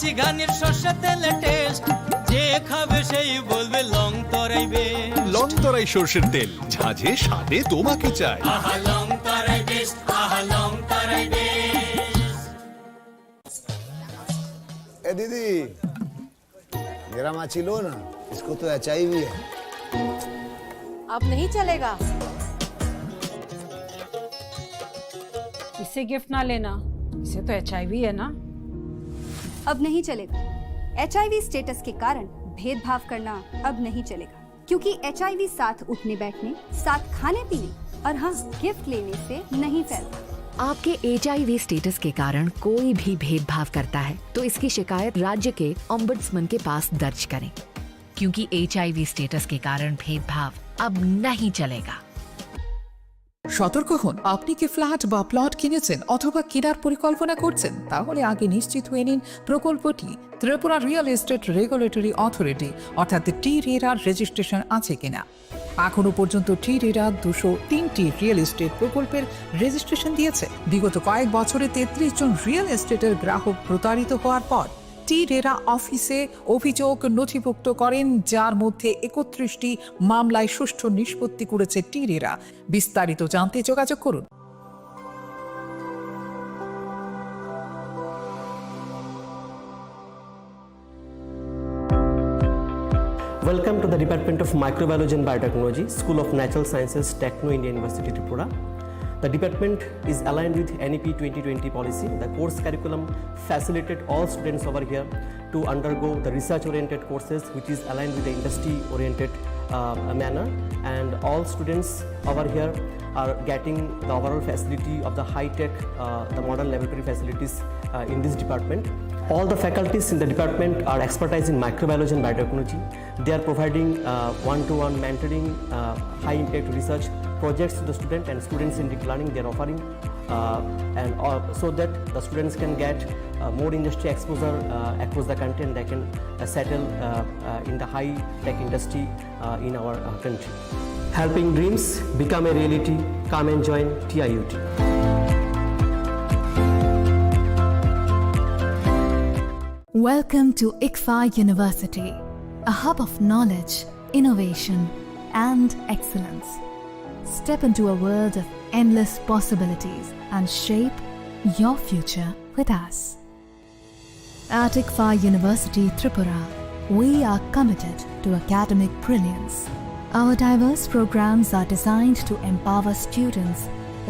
মাছি ঘানির সর্ষে তেলে টেস্ট, যে খাবে সেই বলবে লং তরাই বেশ। লং তরাই সর্ষের তেল, ঝাঁঝে স্বাদে তোমাকে চাই। আহা লং তরাই বেস্ট, আহা লং তরাই বেস্ট। ए दीदी, मेरा माची लो ना, इसको तो HIV है। अब नहीं चलेगा। इसे गिफ्ट ना लेना, इसे तो HIV है ना। अब नहीं चलेगा। HIV स्टेटस के कारण भेदभाव करना अब नहीं चलेगा, क्योंकि HIV साथ उठने बैठने, साथ खाने पीने और हाँ गिफ्ट लेने से नहीं फैलता। आपके HIV स्टेटस के कारण कोई भी भेदभाव करता है तो इसकी शिकायत राज्य के ओम्बुड्समैन के पास दर्ज करें, क्योंकि HIV स्टेटस के कारण भेदभाव अब नहीं चलेगा। সতর্ক হন, আপনি কি ফ্ল্যাট বা প্লট কিনেছেন অথবা কেনার পরিকল্পনা করছেন, তাহলে আগে নিশ্চিত হয়ে নিন প্রকল্পটি Tripura real estate regulatory authority অর্থাৎ টি-রেরার রেজিস্ট্রেশন আছে কিনা। এখনো পর্যন্ত টি-রেরা 203টি রিয়েল এস্টেট প্রকল্পের রেজিস্ট্রেশন দিয়েছে। বিগত কয়েক বছরে 33 জন রিয়েল এস্টেটের গ্রাহক প্রতারিত হওয়ার পর টি-রেরা অফিসে অভিযোগ নথিভুক্ত করেন, যার মধ্যে 31টি মামলায় সুষ্ঠু নিষ্পত্তি করেছে টি-রেরা। বিস্তারিত জানতে যোগাযোগ করুন। Welcome to the Department of Microbiology and Biotechnology, School of Natural Sciences, Techno India University, Tripura. The department is aligned with NEP 2020 policy. The course curriculum facilitated all students over here to undergo the research-oriented courses, which is aligned with the industry-oriented manner. And all students over here are getting the overall facility of the high-tech, the modern laboratory facilities in this department. All the faculties in the department are expertise in microbiology and biotechnology. They are providing one-to-one mentoring, high-impact research projects to the student, and students in deep learning they are offering, so that the students can get more industry exposure across the country, and they can settle in the high-tech industry in our country. Helping dreams become a reality. Come and join TIUT. Welcome to ICFA University, a hub of knowledge, innovation, and excellence. Step into a world of endless possibilities and shape your future with us. At ICFA University, Tripura, we are committed to academic brilliance. Our diverse programs are designed to empower students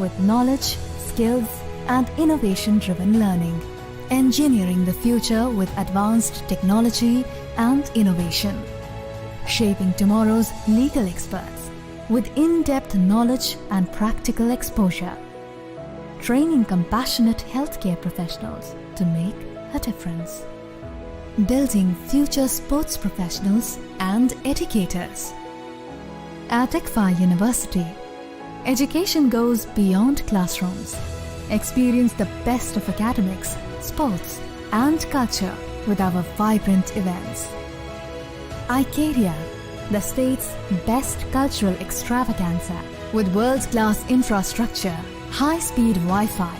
with knowledge, skills, and innovation-driven learning, engineering the future with advanced technology and innovation, shaping tomorrow's legal experts with in-depth knowledge and practical exposure, training compassionate healthcare professionals to make a difference, building future sports professionals and educators. At ICFA University, education goes beyond classrooms. Experience the best of academics, sports, and culture with our vibrant events. Icaria, the state's best cultural extravaganza, with world-class infrastructure, high-speed Wi-Fi,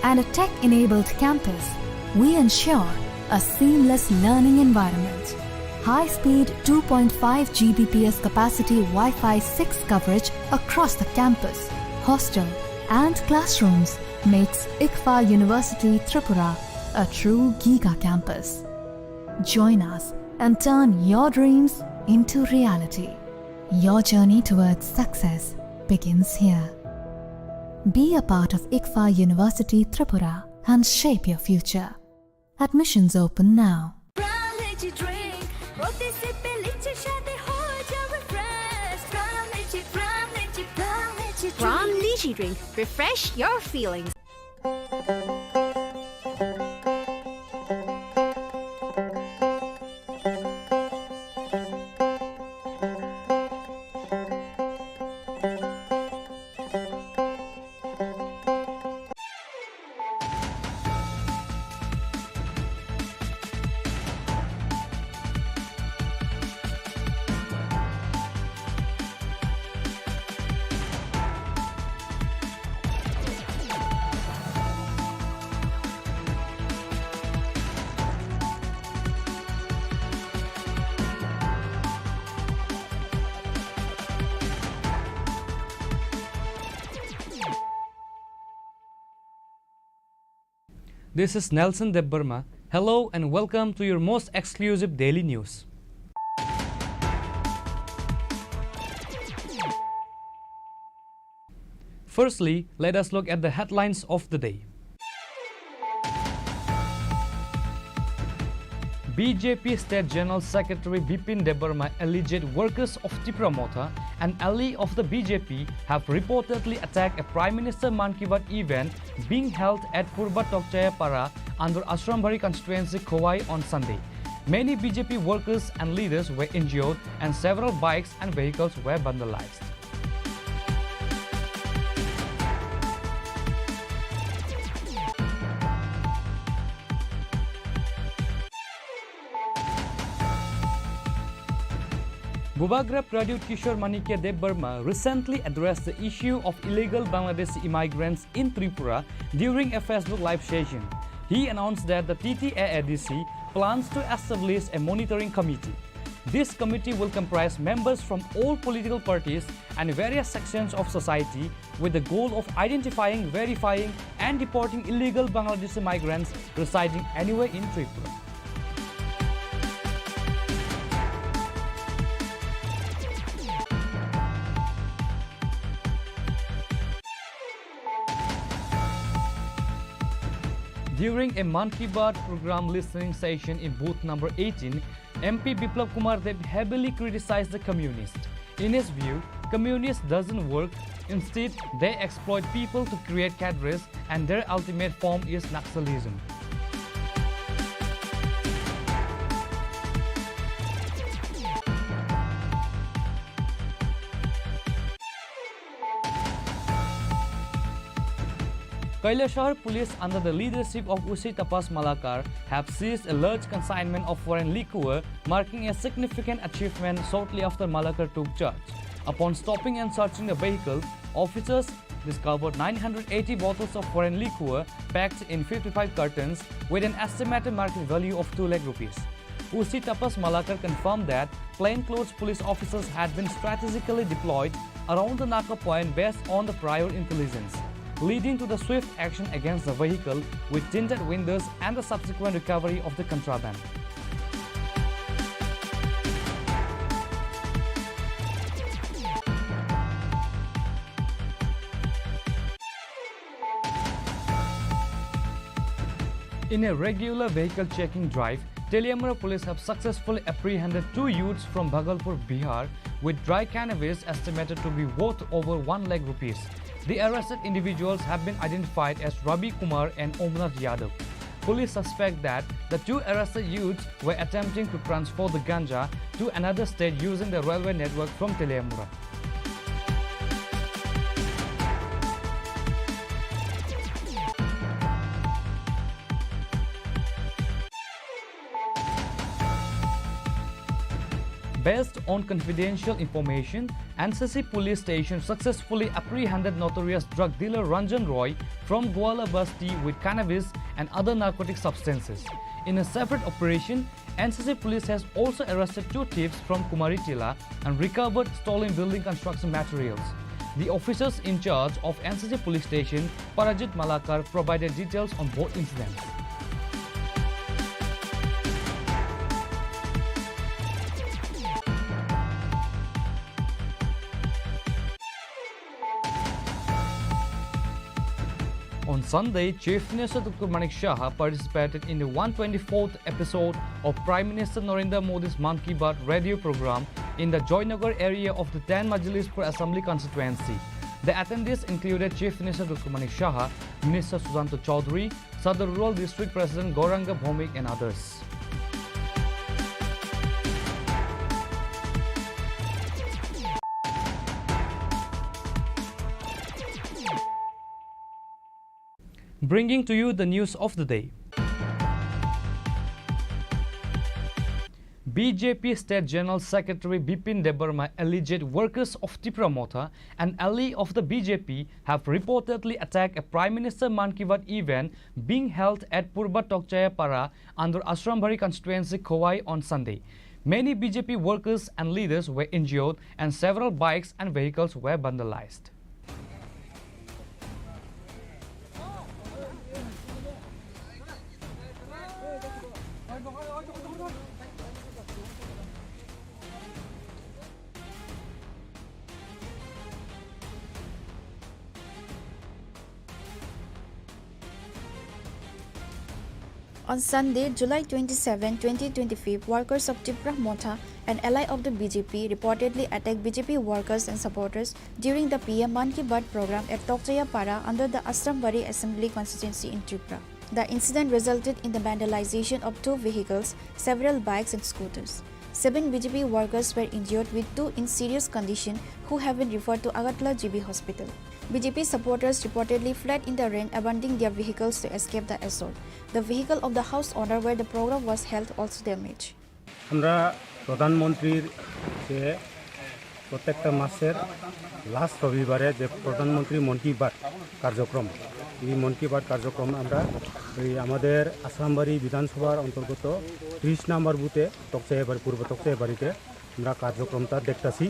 and a tech-enabled campus, we ensure a seamless learning environment. High-speed 2.5 Gbps capacity Wi-Fi 6 coverage across the campus, hostel, and classrooms makes ICFA University Tripura a true giga campus. Join us and turn your dreams into reality. Your journey towards success begins here. Be a part of ICFA University Tripura and shape your future. Admissions open now. Ram Lychee Drink. Refresh your feelings. This is Nelson Debbarma. Hello and welcome to your most exclusive daily news. Firstly, let us look at the headlines of the day. BJP State General Secretary Bipin Debbarma alleged workers of Tripura Motha, an ally of the BJP, have reportedly attacked a Prime Minister Man Ki Baat event being held at Purba Tokchayapara under Ashrambari constituency Khowai on Sunday. Many BJP workers and leaders were injured and several bikes and vehicles were vandalized. Bubagra Pradut Kishore Manikya Debbarma recently addressed the issue of illegal Bangladeshi immigrants in Tripura during a Facebook live session. He announced that the TTAADC plans to establish a monitoring committee. This committee will comprise members from all political parties and various sections of society with the goal of identifying, verifying and deporting illegal Bangladeshi migrants residing anywhere in Tripura. During a Man Ki Baat program listening session in booth number 18, MP Biplab Kumar Deb heavily criticized the communists. In his view, communists doesn't work. Instead, they exploit people to create cadres and their ultimate form is Naxalism. Kailashahar police under the leadership of Usi Tapas Malakar have seized a large consignment of foreign liquor, marking a significant achievement shortly after Malakar took charge. Upon stopping and searching the vehicle, officers discovered 980 bottles of foreign liquor packed in 55 cartons with an estimated market value of 2 lakh rupees. Usi Tapas Malakar confirmed that plainclothes police officers had been strategically deployed around the Naka point based on the prior intelligence, leading to the swift action against the vehicle with tinted windows and the subsequent recovery of the contraband. In a regular vehicle checking drive, Teliamara police have successfully apprehended 2 youths from Bhagalpur, Bihar with dry cannabis estimated to be worth over 1 lakh rupees. The arrested individuals have been identified as Rabi Kumar and Omnath Yadav. Police suspect that the 2 arrested youths were attempting to transfer the ganja to another state using the railway network from Teliamara. Based on confidential information, NCC police station successfully apprehended notorious drug dealer Ranjan Roy from Gwala Basti with cannabis and other narcotic substances. In a separate operation, NCC police has also arrested 2 thieves from Kumaritila and recovered stolen building construction materials. The officers in charge of NCC police station, Parajit Malakar, provided details on both incidents. On Sunday, Chief Minister Dr. Manik Shah participated in the 124th episode of Prime Minister Narendra Modi's Man Ki Baat radio program in the Joynagar area of the 10 Majlispur Assembly constituency. The attendees included Chief Minister Dr. Manik Shah, Minister Susanto Chaudhary, Sadar Rural District President Gauranga Bhomik and others. Bringing to you the news of the day. BJP State General Secretary Bipin Debbarma alleged workers of Tripura Motha, an ally of the BJP, have reportedly attacked a Prime Minister Man Ki Baat event being held at Purba Tokchayapara under Ashrambari constituency Khowai on Sunday. Many BJP workers and leaders were injured and several bikes and vehicles were vandalized. On Sunday, July 27, 2025, workers of Tripura Motha, an ally of the BJP, reportedly attacked BJP workers and supporters during the PM Man Ki Baat program at Tokchaya Para under the Asrambari Assembly constituency in Tripura. The incident resulted in the vandalization of 2 vehicles, several bikes and scooters. 7 BJP workers were injured with 2 in serious condition who have been referred to Agartala GB Hospital. BJP supporters reportedly fled in the rain, abandoning their vehicles to escape the assault. The vehicle of the house owner where the program was held also damaged. আমরা প্রধানমন্ত্রীর যে প্রত্যেকটা মাসের last রবিবারে যে প্রধানমন্ত্রী মন কি বাত কার্যক্রম, এই মন কি বাত কার্যক্রম আমরা এই আমাদের আসামবাড়ি বিধানসভার অন্তর্গত 30 নম্বর বুথে তকচাইবাড়ি পূর্ব তকচাইবাড়িতে আমরা কার্যক্রমটা দেখতেছি।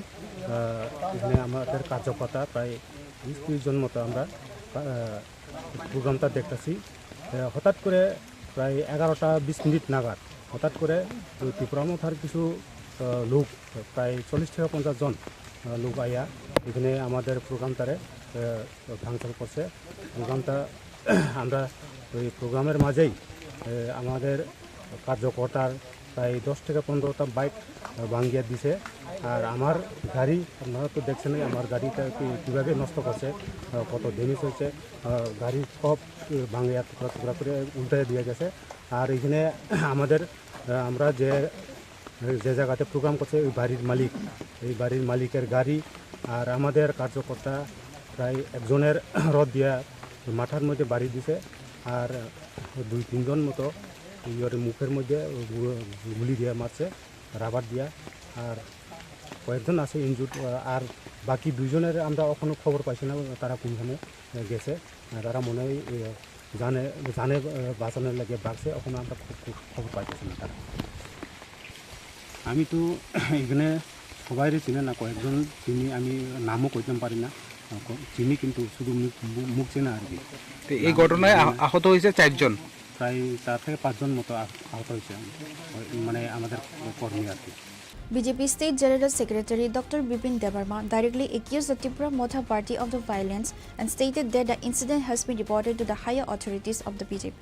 এখানে আমাদের কার্যকর্তা প্রায় 20-30 জন মতো আমরা প্রোগ্রামটা দেখতেছি। হঠাৎ করে প্রায় 11টা 20 মিনিট নাগাদ হঠাৎ করে ত্রিপুরা মথার কিছু লোক প্রায় 40-50 জন লোক আইয়া এখানে আমাদের প্রোগ্রামটারে ভাঙচুর করছে। প্রোগ্রামটা আমরা ওই প্রোগ্রামের মাঝেই আমাদের কার্যকর্তার প্রায় 10-15টা বাইক ভাঙিয়ে দিছে। আর আমার গাড়ি আপনারা তো দেখছেন আমার গাড়িটা কীভাবে নষ্ট করছে, কত ড্যামেজ হয়েছে, গাড়ি সব ভাঙিয়া টুকরা টুকরা করে উল্টে দিয়ে গেছে। আর এখানে আমাদের আমরা যে জায়গাতে প্রোগ্রাম করছে ওই বাড়ির মালিক, এই বাড়ির মালিকের গাড়ি আর আমাদের কার্যকর্তা প্রায় একজনের রড দিয়া মাথার মধ্যে বাড়ি দিছে। আর 2-3 জন মতো ইয়ের মুখের মধ্যে গুলি দিয়ে মারছে রাবার দিয়া। আর কয়েকজন আছে ইনজুর্ড। আর বাকি 2 জনের আমরা এখনও খবর পাইছি না তারা কোনখানে গেছে। তারা মনে হয় জানে বাঁচানোর লাগে বাড়ছে, এখন আমরা খবর পাইতেছি না তারা। আমি তো এখানে সবাই চিনে না, কয়েকজন চিনি, আমি নামও কইতে পারি না, চিনি কিন্তু শুধু মুখ চেনা আর কি। এই ঘটনায় আহত হয়েছে 4 জন, প্রায় 4 থেকে 5 জন মতো আহত হয়েছে, মানে আমাদের কর্মী আর কি। BJP State General Secretary Dr. Bipin Debarma directly accused the Tripura Motha party of the violence and stated that the incident has been reported to the higher authorities of the BJP.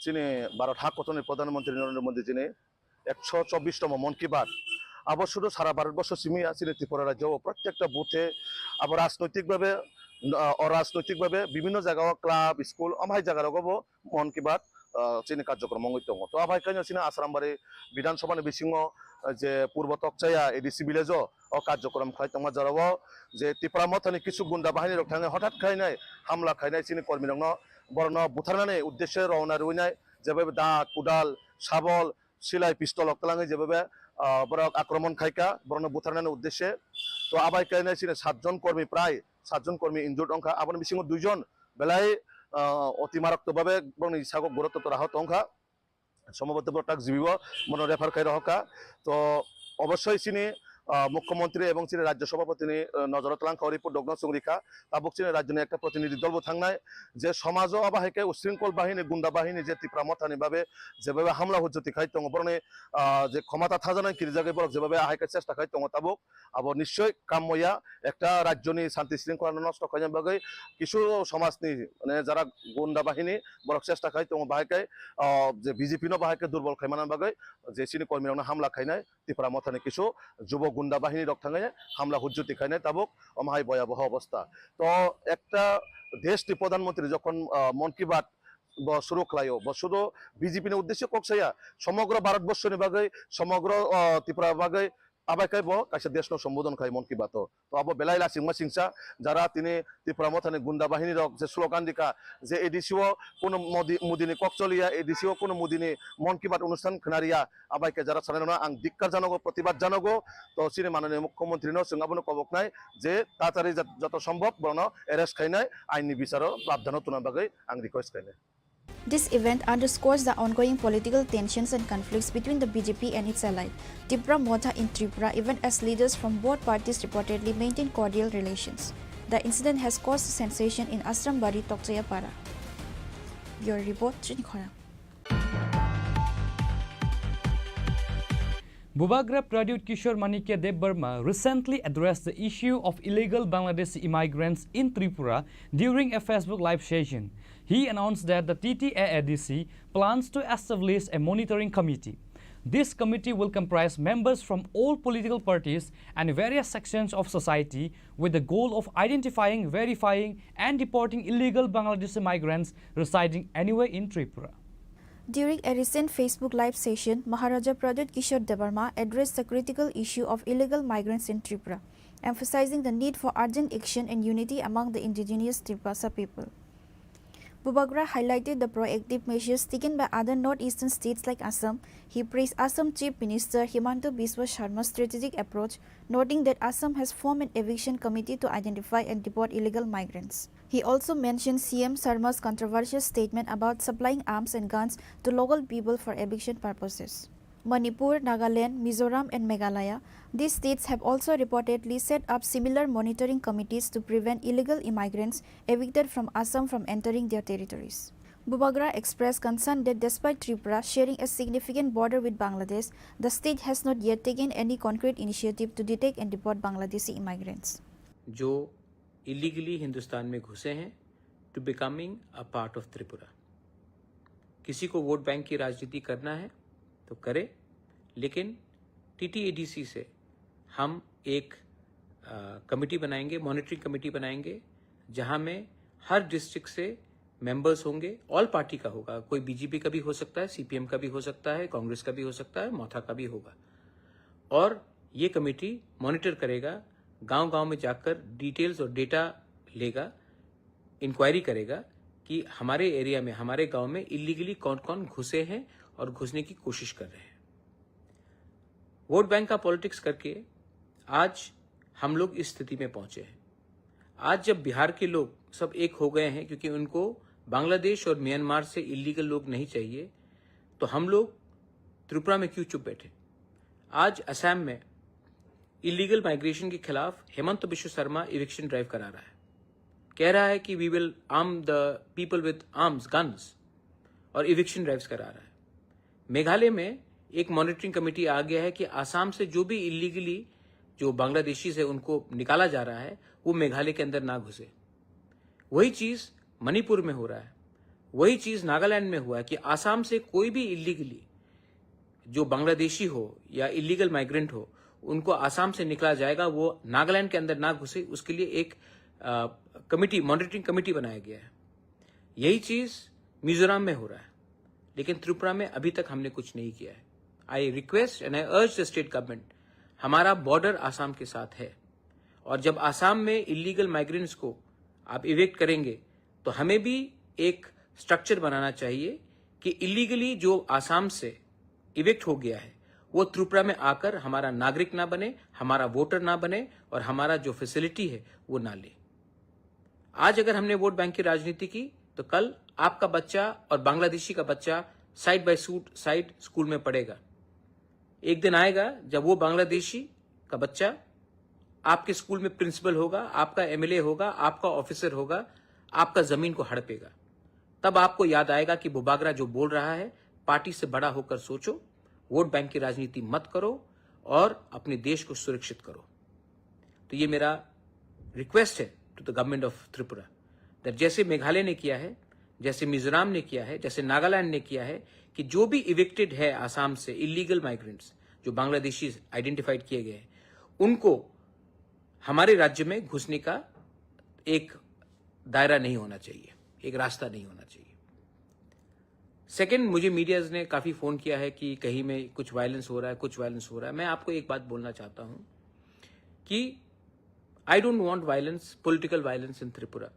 যিনি ভারত হাকতনের প্রধানমন্ত্রী নরেন্দ্র মোদী যিনি 124তম মন কি বাত আবার শুধু সারা ভারতবর্ষ সিমি আছে ত্রিপুরা রাজ্য প্রত্যেকটা বুথে আবার অরাজনৈতিকভাবে বিভিন্ন জায়গা ক্লাব স্কুল আমার জায়গার গব মন কি বাত চিনি কার্যক্রম দङ তো আবার কাইন চিনি আসামবাড়ি বিধানসভানি বিসিङ যে পূর্ব তকচায়া এডিসি ভিলেজ কার্যক্রম খাইতংমা যারাও যে ত্রিপুরা মথানি কিছু গুন্ডা বাহিনী রক थाङो হঠাৎ খাইনাय হামলা খাইনাय চিনি কর্মী রং বরন বুথারনাनै উদ্দেশ্যে রওনা রইনাय যেভাবে দাঁত কুদাল শাবল সিলাই পিস্তল অক্তলাঙে যেভাবে বরক আক্রমণ খাইকা বরন বুথারনাनै উদ্দেশ্যে তো আবাই কাইনাय চিনি 7 জন কর্মী প্রায় 7 জন কর্মী ইনজুর্ড অংখা আবার বিসিङ 2 জন বেলায় অতি মারাত্মকভাবে বরনি সাগক গুরুত্বতর আহত অংখা সম্ভবত বটাক জীবিব মন রেফার খাই রহকা। তো অবশ্যই চিনি মুখ্যমন্ত্রী এবং চিনি রাজ্য সভাপতি নজরত লাংখা রিপোর্ট দগ্ন সংরিখা তাবুক চিনি রাজ্যের একটা প্রতিনিধি দল থাকনায় যে সমাজ আবাহিকে উশৃঙ্খল বাহিনী গুন্ডা বাহিনী যে ত্রিপুরা মথানি ভাবে যেভাবে হামলা হুজ্জতি খাই দङ বরনে যে ক্ষমতা থাজানায় কিরি জায়গায় বরক যেভাবে আহাইকে চেষ্টা খাই দङ তাবুক আবার নিশ্চয় কাম্যয়া একটা রাজ্যনি শান্তি শৃঙ্খলা নষ্ট খাইনার বাকে কিছু সমাজনি মানে যারা গুন্ডা বাহিনী বরক চেষ্টা খাই দङ বাহাইকে যে বিজেপি বাহাইকে দুর্বল খাইমানার বাকে যে চিনি কর্মীরা হামলা খাইনায় ত্রিপুরা মথানি কিছু যুবক গুন্ডা বাহিনী রক থাঙে হামলা হুজ্জতি খাইনায় তাবুক অমাহাই ভয়াবহ অবস্থা। তো একটা দেশটি প্রধানমন্ত্রী যখন মন কি বাত শুরু খাইও শুধু বিজেপি উদ্দেশ্যে ককসাইয়া সমগ্র ভারতবর্ষ বাকে সমগ্র ত্রিপুরা বাকে আবাইকাই কাছে দেশ সম্বোধন খাই মন কি বাত তো আবো বেলাই লাসিংমা সিংসা যারা তিনি ত্রিপুরা মথানি গুন্ডা বাহিনী রক যে স্লোগান দিকা যে এডিসিও কোনো মুদিনী ককচলিয়া এডিসিও কোনো মুদিনী মন কি বাত অনুষ্ঠান খানারিয়া আবাইকে যারা সানানো আং ধিক্কার জানাগো প্রতিবাদ জানাগো। তো চিনি মাননীয় মুখ্যমন্ত্রী সিংহাবন কবক নাই যে তাড়াতাড়ি যত সম্ভব বরণ এরেস্ট খাইনাই আইনি বিচার প্রাবধান তোনার বাকে আং request খাইনাই। This event underscores the ongoing political tensions and conflicts between the BJP and its ally, Tripura Motha in Tripura, even as leaders from both parties reportedly maintain cordial relations. The incident has caused sensation in Asrambari, Tokchaya Para. Bureau Report, Chini Khorang. Bubagra Pradut Kishore Manikya Debbarma recently addressed the issue of illegal Bangladeshi immigrants in Tripura during a Facebook live session. he announced that the TTAADC plans to establish a monitoring committee. This committee will comprise members from all political parties and various sections of society with the goal of identifying, verifying and deporting illegal Bangladeshi migrants residing anywhere in Tripura. During a recent Facebook Live session, Maharaja Pradut Kishore Debarma addressed the critical issue of illegal migrants in Tripura, emphasizing the need for urgent action and unity among the indigenous Tripura people. Bubagra highlighted the proactive measures taken by other northeastern states like Assam. He praised Assam Chief Minister Himanta Biswa Sharma's strategic approach, noting that Assam has formed an eviction committee to identify and deport illegal migrants. He also mentioned CM Sharma's controversial statement about supplying arms and guns to local people for eviction purposes. Manipur, Nagaland, Mizoram and Meghalaya, these states have also reportedly set up similar monitoring committees to prevent illegal immigrants evicted from Assam from entering their territories. Bubagra expressed concern that despite Tripura sharing a significant border with Bangladesh, the state has not yet taken any concrete initiative to detect and deport Bangladeshi immigrants. जो illegally Hindustan में घुसे हैं to becoming a part of Tripura. किसी को vote bank की राजनीति करना है तो करे, लेकिन TTADC से हम एक कमेटी बनाएंगे, मॉनिटरिंग कमेटी बनाएंगे, जहां में हर डिस्ट्रिक्ट से मेंबर्स होंगे, ऑल पार्टी का होगा, कोई बीजेपी का भी हो सकता है, सीपीएम का भी हो सकता है, कांग्रेस का भी हो सकता है, मोथा का भी होगा। और ये कमेटी मॉनिटर करेगा, गांव-गांव में जाकर डिटेल्स और डेटा लेगा, इंक्वायरी करेगा कि हमारे एरिया में, हमारे गांव में इलीगली कौन-कौन घुसे हैं और घुसने की कोशिश कर रहे हैं। वोट बैंक का पॉलिटिक्स करके आज हम लोग इस स्थिति में पहुंचे हैं। आज जब बिहार के लोग सब एक हो गए हैं क्योंकि उनको बांग्लादेश और म्यांमार से इलीगल लोग नहीं चाहिए, तो हम लोग त्रिपुरा में क्यों चुप बैठे? आज असम में इलीगल माइग्रेशन के खिलाफ हेमंत बिश्व शर्मा इविक्शन ड्राइव करा रहा है, कह रहा है कि we will arm the people with arms, guns, और इविक्शन ड्राइव्स करा रहा है। मेघालय में एक मॉनिटरिंग कमेटी आ गया है कि आसाम से जो भी इलीगली जो बांग्लादेशी से उनको निकाला जा रहा है वो मेघालय के अंदर ना घुसे। वही चीज मणिपुर में हो रहा है, वही चीज नागालैंड में हुआ है कि आसाम से कोई भी इलीगली जो बांग्लादेशी हो या इलीगल माइग्रेंट हो उनको आसाम से निकाला जाएगा, वो नागालैंड के अंदर ना घुसे, उसके लिए एक कमेटी, मॉनिटरिंग कमेटी बनाया गया है। यही चीज मिजोरम में हो रहा है, लेकिन त्रिपुरा में अभी तक हमने कुछ नहीं किया है। आई रिक्वेस्ट एंड आई अर्ज द स्टेट गवर्नमेंट, हमारा बॉर्डर आसाम के साथ है और जब आसाम में इलीगल माइग्रेंट्स को आप इवेक्ट करेंगे तो हमें भी एक स्ट्रक्चर बनाना चाहिए कि इलीगली जो आसाम से इवेक्ट हो गया है वो त्रिपुरा में आकर हमारा नागरिक ना बने, हमारा वोटर ना बने और हमारा जो फैसिलिटी है वो ना ले। आज अगर हमने वोट बैंक की राजनीति की तो कल आपका बच्चा और बांग्लादेशी का बच्चा साइड बाय साइड स्कूल में पढ़ेगा। एक दिन आएगा जब वो बांग्लादेशी का बच्चा आपके स्कूल में प्रिंसिपल होगा, आपका एमएलए होगा, आपका ऑफिसर होगा, आपका जमीन को हड़पेगा। तब आपको याद आएगा कि बुबागरा जो बोल रहा है, पार्टी से बड़ा होकर सोचो, वोट बैंक की राजनीति मत करो और अपने देश को सुरक्षित करो। तो ये मेरा रिक्वेस्ट है to the government of Tripura that जैसे मेघालय ने किया है, जैसे मिजोरम ने किया है, जैसे नागालैंड ने किया है कि जो भी इविक्टेड है आसाम से इलीगल माइग्रेंट्स जो बांग्लादेशी आइडेंटिफाइड किए गए हैं, उनको हमारे राज्य में घुसने का एक दायरा नहीं होना चाहिए, एक रास्ता नहीं होना चाहिए। सेकंड, मुझे मीडियाज ने काफी फोन किया है कि कहीं में कुछ वायलेंस हो रहा है, कुछ वायलेंस हो रहा है। मैं आपको एक बात बोलना चाहता हूं कि I don't want violence, political violence in Tripura.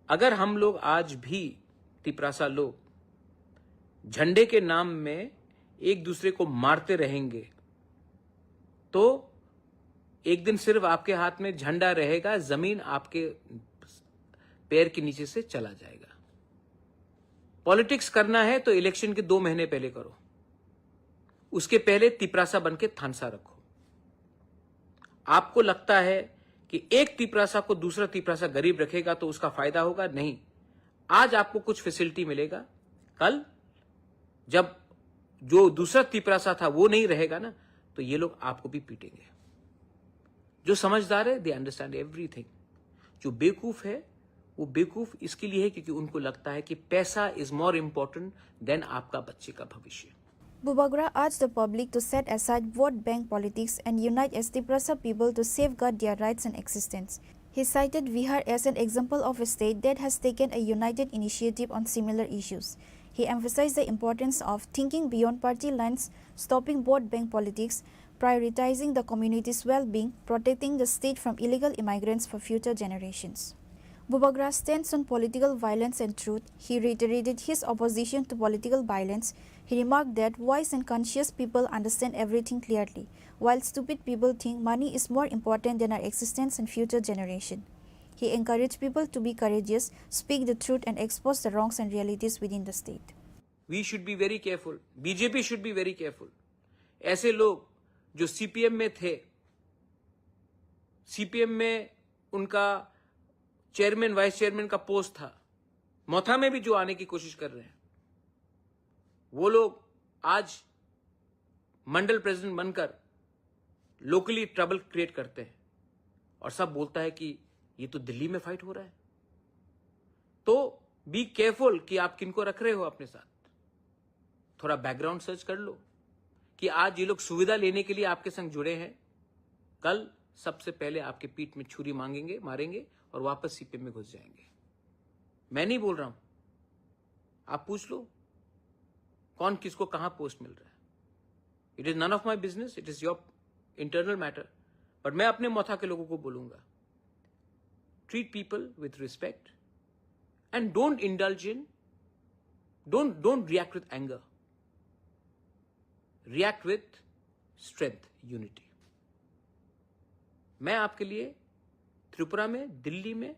अगर हम लोग आज भी तिपरासा लोग झंडे के नाम में एक दूसरे को मारते रहेंगे तो एक दिन सिर्फ आपके हाथ में झंडा रहेगा, जमीन आपके पैर के नीचे से चला जाएगा। पॉलिटिक्स करना है तो इलेक्शन के 2 महीने पहले करो, उसके पहले तिपरासा बन के थानसा रखो। आपको लगता है कि एक तिपरासा को दूसरा तिपरासा गरीब रखेगा तो उसका फायदा होगा? नहीं। आज आपको कुछ फैसिलिटी मिलेगा, कल जब जो दूसरा तिपरासा था वो नहीं रहेगा ना, तो ये लोग आपको भी पीटेंगे। जो समझदार है दे अंडरस्टैंड एवरीथिंग। जो बेवकूफ है वो बेवकूफ इसके लिए है क्योंकि उनको लगता है कि पैसा इज मोर इम्पोर्टेंट देन आपका बच्चे का भविष्य। Bubagra urged the public to set aside vote bank politics and unite as Tripura people to safeguard their rights and existence. He cited Bihar as an example of a state that has taken a united initiative on similar issues. He emphasized the importance of thinking beyond party lines, stopping vote bank politics, prioritizing the community's well-being, protecting the state from illegal immigrants for future generations. Bubagra's stance on political violence and truth. He reiterated his opposition to political violence. He remarked that wise and conscious people understand everything clearly, while stupid people think money is more important than our existence and future generation. He encouraged people to be courageous, speak the truth and expose the wrongs and realities within the state. We should be very careful. BJP should be very careful. ऐसे लोग जो CPM में थे, CPM में उनका chairman vice chairman का post था, मोथा में भी जो आने की कोशिश कर रहे हैं, वो लोग आज मंडल प्रेसिडेंट बनकर लोकली ट्रबल क्रिएट करते हैं और सब बोलता है कि ये तो दिल्ली में फाइट हो रहा है। तो बी केयरफुल कि आप किनको रख रहे हो अपने साथ। थोड़ा बैकग्राउंड सर्च कर लो कि आज ये लोग सुविधा लेने के लिए आपके संग जुड़े हैं, कल सबसे पहले आपके पीठ में छुरी मांगेंगे, मारेंगे और वापस सीपीएम में घुस जाएंगे। मैं नहीं बोल रहा हूं, आप पूछ लो कौन किसको कहां पोस्ट मिल रहा है। It is none of my business, it is your internal matter. But मैं अपने मोथा के लोगों को बोलूंगा, treat people with respect and don't indulge in, don't react with anger, react with strength, unity. मैं आपके लिए त्रिपुरा में, दिल्ली में,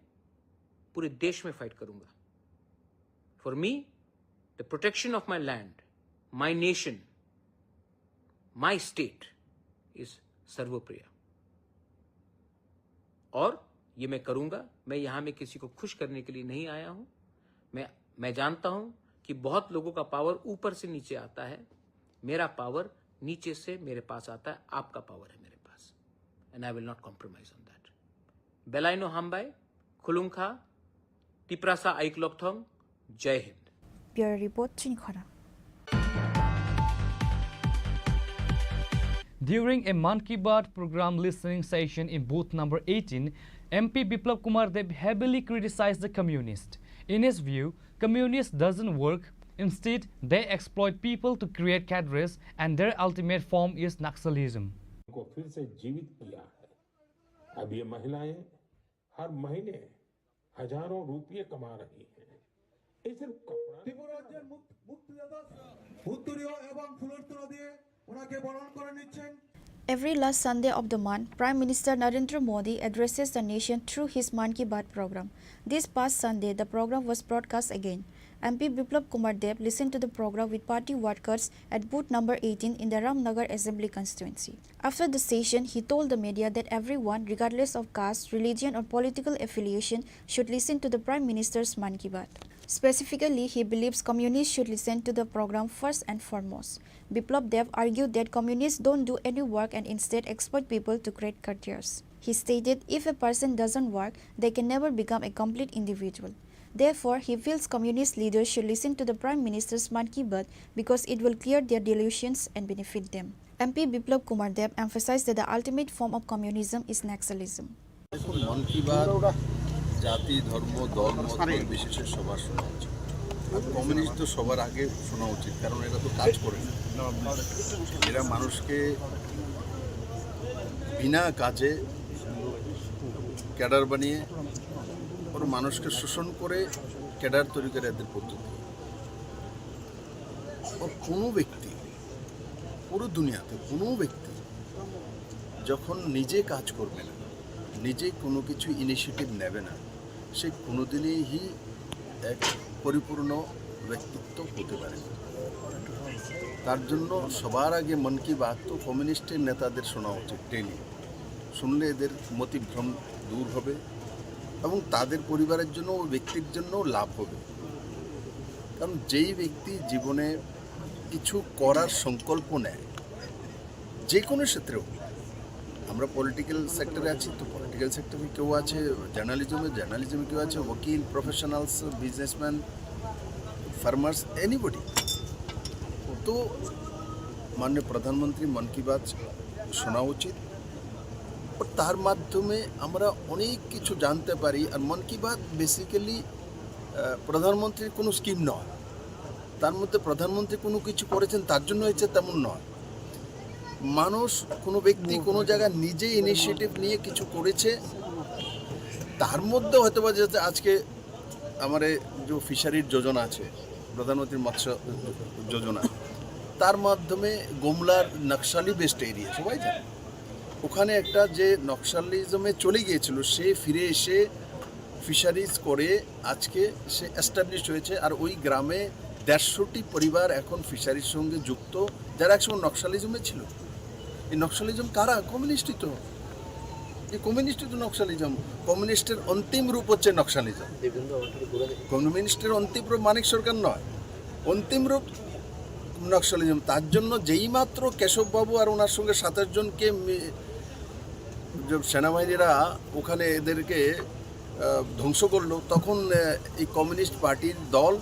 पूरे देश में फाइट करूंगा। For me the protection of my land, my nation, my state is सर्वप्रिय और ये मैं करूंगा। मैं यहां में किसी को खुश करने के लिए नहीं आया हूं। मैं जानता हूं कि बहुत लोगों का पावर ऊपर से नीचे आता है, मेरा पावर नीचे से मेरे पास आता है। आपका पावर है मेरे पास, and I will not compromise on that. बेलाइनो हमबाई, खुलुंखा, टिप्रासा आइकलोकथोंग, जय हिंद। Bureau Report, Chini Khorang. During a Man Ki Baat program listening session in booth number 18, MP Biplab Kumar Deb heavily criticized the communists. In his view, communists doesn't work. Instead, they exploit people to create cadres, and their ultimate form is Naxalism. को फिर से जीवित किया है। अब ये महिलाएं हर महीने हजारों रुपये कमा रही हैं। ये सिर्फ Every last Sunday of the month, Prime Minister Narendra Modi addresses the nation through his Man Ki Baat program. This past Sunday, the program was broadcast again. MP Biplab Kumar Deb listened to the program with party workers at booth number 18 in the Ramnagar Assembly constituency. After the session, he told the media that everyone, regardless of caste, religion or political affiliation, should listen to the Prime Minister's Man Ki Baat. Specifically, he believes communists should listen to the program first and foremost. Biplab Deb argued that communists don't do any work and instead exploit people to create careers. He stated if a person doesn't work, they can never become a complete individual. Therefore, he feels communist leaders should listen to the Prime Minister's Man Ki Baat because it will clear their delusions and benefit them. MP Biplab Kumar Deb emphasized that the ultimate form of communism is Naxalism. मन की बात जाति धर्म दल मत निर्विशेषे सবার শোনা উচিত। আর communist তো সবার আগে শোনা উচিত, কারণ এরা তো কাজ করে না। এরা মানুষকে বিনা কাজে ক্যাডার বানিয়ে और মানুষকে শোষণ করে ক্যাডার তৈরি করে এদের পদ্ধতি। और কোনো ব্যক্তি পুরো দুনিয়াতে কোনো ব্যক্তি যখন নিজে কাজ করবে না, নিজে কোনো কিছু ইনিশিয়েটিভ নেবে না, সে কোনোদিনই এক পরিপূর্ণ ব্যক্তিত্ব হতে পারে না। তার জন্য সবার আগে মন কি বাত তো কমিউনিস্টের নেতাদের শোনা উচিত। ডেলি শুনলে এদের মতিভ্রম দূর হবে এবং তাদের পরিবারের জন্য ও ব্যক্তির জন্য লাভ হবে। কারণ যেই ব্যক্তি জীবনে কিছু করার সংকল্প নেয়, যে কোনো ক্ষেত্রেও, আমরা পলিটিক্যাল সেক্টরে আছি তো পলিটিক্যাল লিগ্যাল সেক্টরে কেউ আছে, জার্নালিজমে কেউ আছে, ওকিল, প্রফেশনালস, বিজনেসম্যান, ফার্মার্স, এনিবডি। তো মাননীয় প্রধানমন্ত্রী মন কি বাত শোনা উচিত, তার মাধ্যমে আমরা অনেক কিছু জানতে পারি। আর মন কি বাত বেসিক্যালি প্রধানমন্ত্রীর কোনো স্কিম নয়, তার মধ্যে প্রধানমন্ত্রী কোনো কিছু করেছেন তার জন্য হয়েছে তেমন নয়। মানুষ, কোনো ব্যক্তি কোনো জায়গায় নিজে ইনিশিয়েটিভ নিয়ে কিছু করেছে, তার মধ্যে হয়তো বা যে আজকে আমার যে ফিশারির যোজনা আছে, প্রধানমন্ত্রীর মৎস্য যোজনা, তার মাধ্যমে গোমলার নকশালি বেস্ট এরিয়া সবাই জানে, ওখানে একটা যে নকশালিজমে চলে গিয়েছিল সে ফিরে এসে ফিশারিজ করে আজকে সে এস্টাবলিশ হয়েছে। আর ওই গ্রামে 150টি পরিবার এখন ফিশারির সঙ্গে যুক্ত, যারা একসময় নকশালিজমে ছিল। এই নকশালিজম কারা? কমিউনিস্টই তো। এই কমিউনিস্টই তো নকশালিজম। কমিউনিস্টের অন্তিম রূপ হচ্ছে নকশালিজম। কমিউনিস্টের অন্তিম রূপ মানিক সরকার নয়, অন্তিম রূপ নকশালিজম। তার জন্য যেই মাত্র কেশববাবু আর ওনার সঙ্গে 27 জনকে সেনাবাহিনীরা ওখানে এদেরকে ধ্বংস করলো, তখন এই কমিউনিস্ট পার্টির দল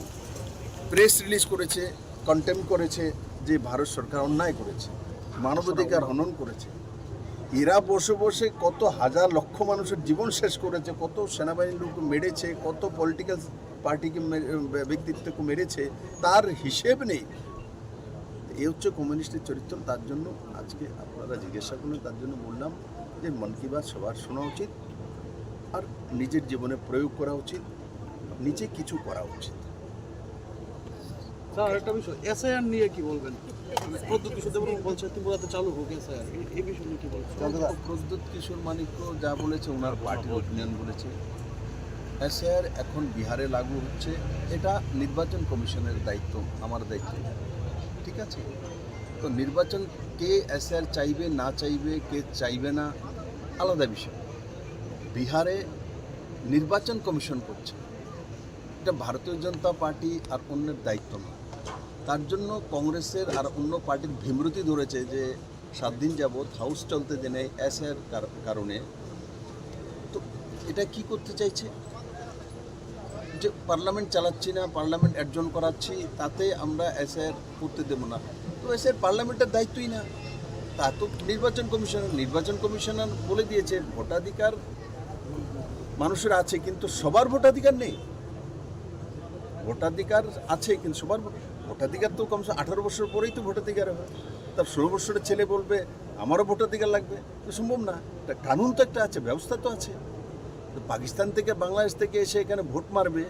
প্রেস রিলিজ করেছে, কন্টেম্প করেছে যে ভারত সরকার অন্যায় করেছে, মানবাধিকার হনন করেছে। এরা বসে বসে কত হাজার লক্ষ মানুষের জীবন শেষ করেছে, কত সেনাবাহিনীর লোক মেরেছে, কত পলিটিক্যাল পার্টিকে ব্যক্তিত্বকে মেরেছে, তার হিসেব নেই। এই হচ্ছে কমিউনিস্টের চরিত্র। তার জন্য আজকে আপনারা জিজ্ঞাসা করলেন, তার জন্য বললাম যে মন কি বাত সবার শোনা উচিত, আর নিজের জীবনে প্রয়োগ করা উচিত, নিজে কিছু করা উচিত। স্যার, একটা বিষয়, এসআইআর নিয়ে কি বলবেন? প্রদ্যুৎ কিশোর দেববর্মা বলছে ত্রিপুরাতে চালু হোক এসআইআর, এই বিষয় নিয়ে কি বলবেন? প্রদ্যুৎ কিশোর মানিক্য যা বলেছে ওনার পার্টির ওপিনিয়ন বলেছে। এসআইআর এখন বিহারে লাগু হচ্ছে, এটা নির্বাচন কমিশনের দায়িত্ব, আমার দায়িত্ব, ঠিক আছে? তো নির্বাচন কে এসআইআর চাইবে না চাইবে, কে চাইবে না, আলাদা বিষয়। বিহারে নির্বাচন কমিশন করছে, এটা ভারতীয় জনতা পার্টি আর অন্যের দায়িত্ব নয়। তার জন্য কংগ্রেসের আর অন্য পার্টির ভীমরতি ধরেছে যে 7 দিন যাবৎ হাউস চলতে দেনে এসআইআর কারণে। তো এটা কি করতে চাইছে যে পার্লামেন্ট চালাচ্ছি না, পার্লামেন্ট অ্যাডজন করাচ্ছি, তাতে আমরা এসআইআর করতে দেবো না। তো এসআইআর পার্লামেন্টের দায়িত্বই না, তা তো নির্বাচন কমিশনার বলে দিয়েছে ভোটাধিকার মানুষের আছে, কিন্তু সবার ভোটাধিকার নেই। ভোটাধিকার আছে কিন্তু সবার ভোটাধিকার তো কমসে 18 বছর পরেই তো ভোটাধিকার হবে। তার 16 বছরের ছেলে বলবে আমারও ভোটাধিকার লাগবে, তো সম্ভব না। এটা কানুন তো একটা আছে, ব্যবস্থা তো আছে। তো পাকিস্তান থেকে বাংলাদেশ থেকে এসে এখানে ভোট মারবে,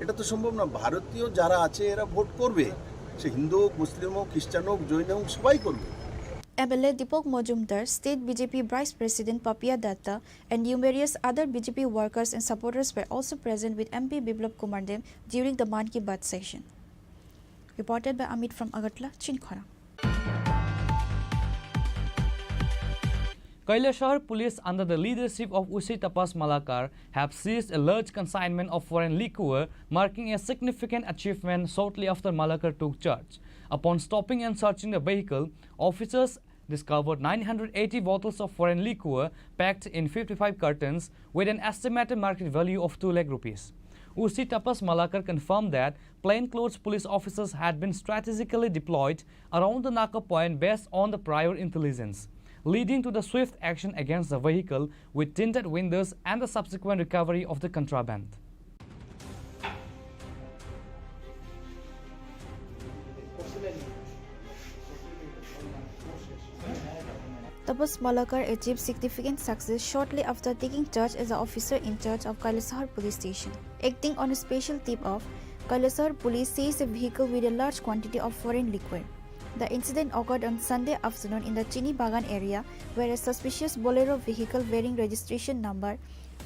এটা তো সম্ভব না। ভারতীয় যারা আছে এরা ভোট করবে, সে হিন্দু হোক, মুসলিম হোক, খ্রিস্টান হোক, জৈন হোক, সবাই করবে। MLA Deepak Majumdar, State BJP Vice President Papiya Datta, and numerous other BJP workers and supporters were also present with MP Biplab Kumar Dem during the Man Ki Baat session. Reported by Amit from Agartala, Chini Khorang. Kailasahar police under the leadership of Usi Tapas Malakar have seized a large consignment of foreign liquor, marking a significant achievement shortly after Malakar took charge. Upon stopping and searching the vehicle, officers discovered 980 bottles of foreign liquor packed in 55 cartons with an estimated market value of 2 lakh rupees. Usi Tapas Malakar confirmed that plainclothes police officers had been strategically deployed around the Naka point based on the prior intelligence, leading to the swift action against the vehicle with tinted windows and the subsequent recovery of the contraband. Tapas Malakar achieved significant success shortly after taking charge as the officer in charge of Kailasahar police station. Acting on a special tip-off, Kailasahar police seized a vehicle with a large quantity of foreign liquor. The incident occurred on Sunday afternoon in the Chini Bagan area, where a suspicious Bolero vehicle bearing registration number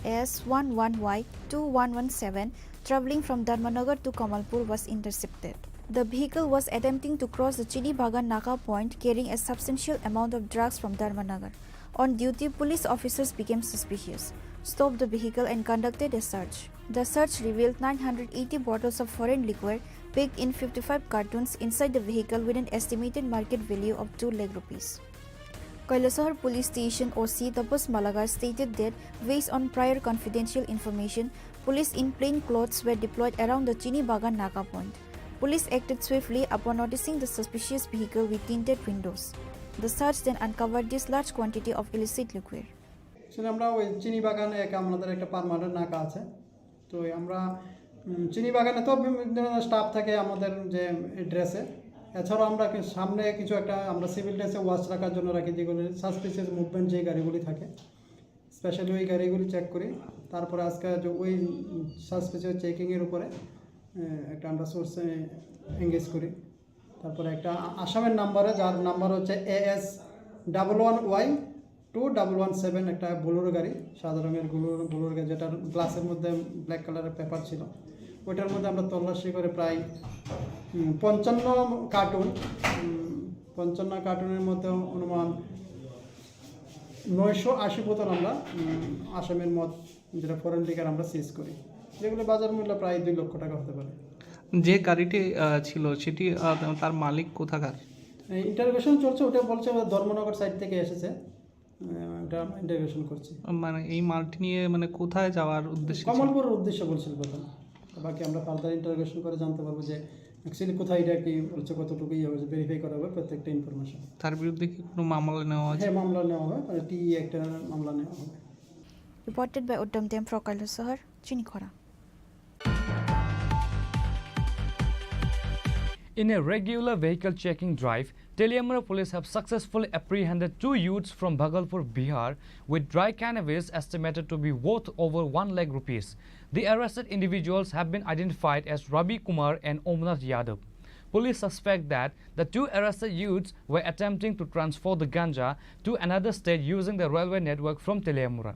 S11Y2117 travelling from Dharmanagar to Kamalpur was intercepted. The vehicle was attempting to cross the Chini Bagan Naka point carrying a substantial amount of drugs from Dharmanagar. On duty, police officers became suspicious, stopped the vehicle and conducted a search. The search revealed 980 bottles of foreign liquor packed in 55 cartons inside the vehicle with an estimated market value of 2 lakh rupees. Kailasahar Police Station OC Tapas Malagar stated that, based on prior confidential information, police in plain clothes were deployed around the Chini Bagan Naga point. Police acted swiftly upon noticing the suspicious vehicle with tinted windows. The search then uncovered this large quantity of illicit liquor. আমরা ওই চিনি বাগানে আমাদের একটা permanent নাকা আছে, তো আমরা চিনি বাগানে তো বিভিন্ন ধরনের স্টাফ থাকে আমাদের যে ড্রেসে, এছাড়াও আমরা সামনে কিছু একটা আমরা সিভিল ড্রেসে ওয়াচ রাখার জন্য রাখি, যেগুলি সাসপিসিয়াস মুভমেন্ট যে গাড়িগুলি থাকে স্পেশালি ওই গাড়িগুলি চেক করি। তারপরে আজকে ওই সাসপিসিয়াস চেকিংয়ের উপরে একটা আমরা সোর্স এঙ্গেজ করি। তারপরে একটা আসামের নাম্বারে, যার নাম্বার হচ্ছে AS11Y2117, একটা বোলেরো গাড়ি, সাদা রঙের বোলেরো গাড়ি, যেটার গ্লাসের মধ্যে ব্ল্যাক কালারের পেপার ছিল। ওইটার মধ্যে আমরা তল্লাশি করে প্রায় 55 কার্টুনের মধ্যে অনুমান 980 বোতল আমরা আসামের মদ, যেটা ফরেন লিকার, আমরা সিজ করি, যেগুলো বাজার মূল্য প্রায় 2 লক্ষ টাকা হতে পারে। যে গাড়িটি ছিল সেটি তার মালিক কোথাকার? ইন্টারোগেশন চলছে, ওটা বলছে ধর্মনগর সাইড থেকে এসেছে, এটা ইন্টারোগেশন করছি। মানে এই মালটি নিয়ে মানে কোথায় যাওয়ার উদ্দেশ্যে? কমলপুরের উদ্দেশ্যে বলছিল প্রথম, বাকি আমরা ফার্দার ইন্টারোগেশন করে জানতে পারবো যে অ্যাকচুয়ালি কোথায় এটা কি বলছে, কতটুকু ইয়ে হয়েছে, ভেরিফাই করা হবে প্রত্যেকটা ইনফরমেশন। তার বিরুদ্ধে কি কোনো মামলা নেওয়া আছে? হ্যাঁ, মামলা নেওয়া হবে, টি একটা মামলা নেওয়া হবে। Reported by Uddam Dem from Kailasahar, Chini Khorang. In a regular vehicle checking drive, Teliamara police have successfully apprehended 2 youths from Bhagalpur, Bihar, with dry cannabis estimated to be worth over 1 lakh rupees. The arrested individuals have been identified as Rabi Kumar and Omnath Yadav. Police suspect that the 2 arrested youths were attempting to transfer the ganja to another state using the railway network from Teliamara.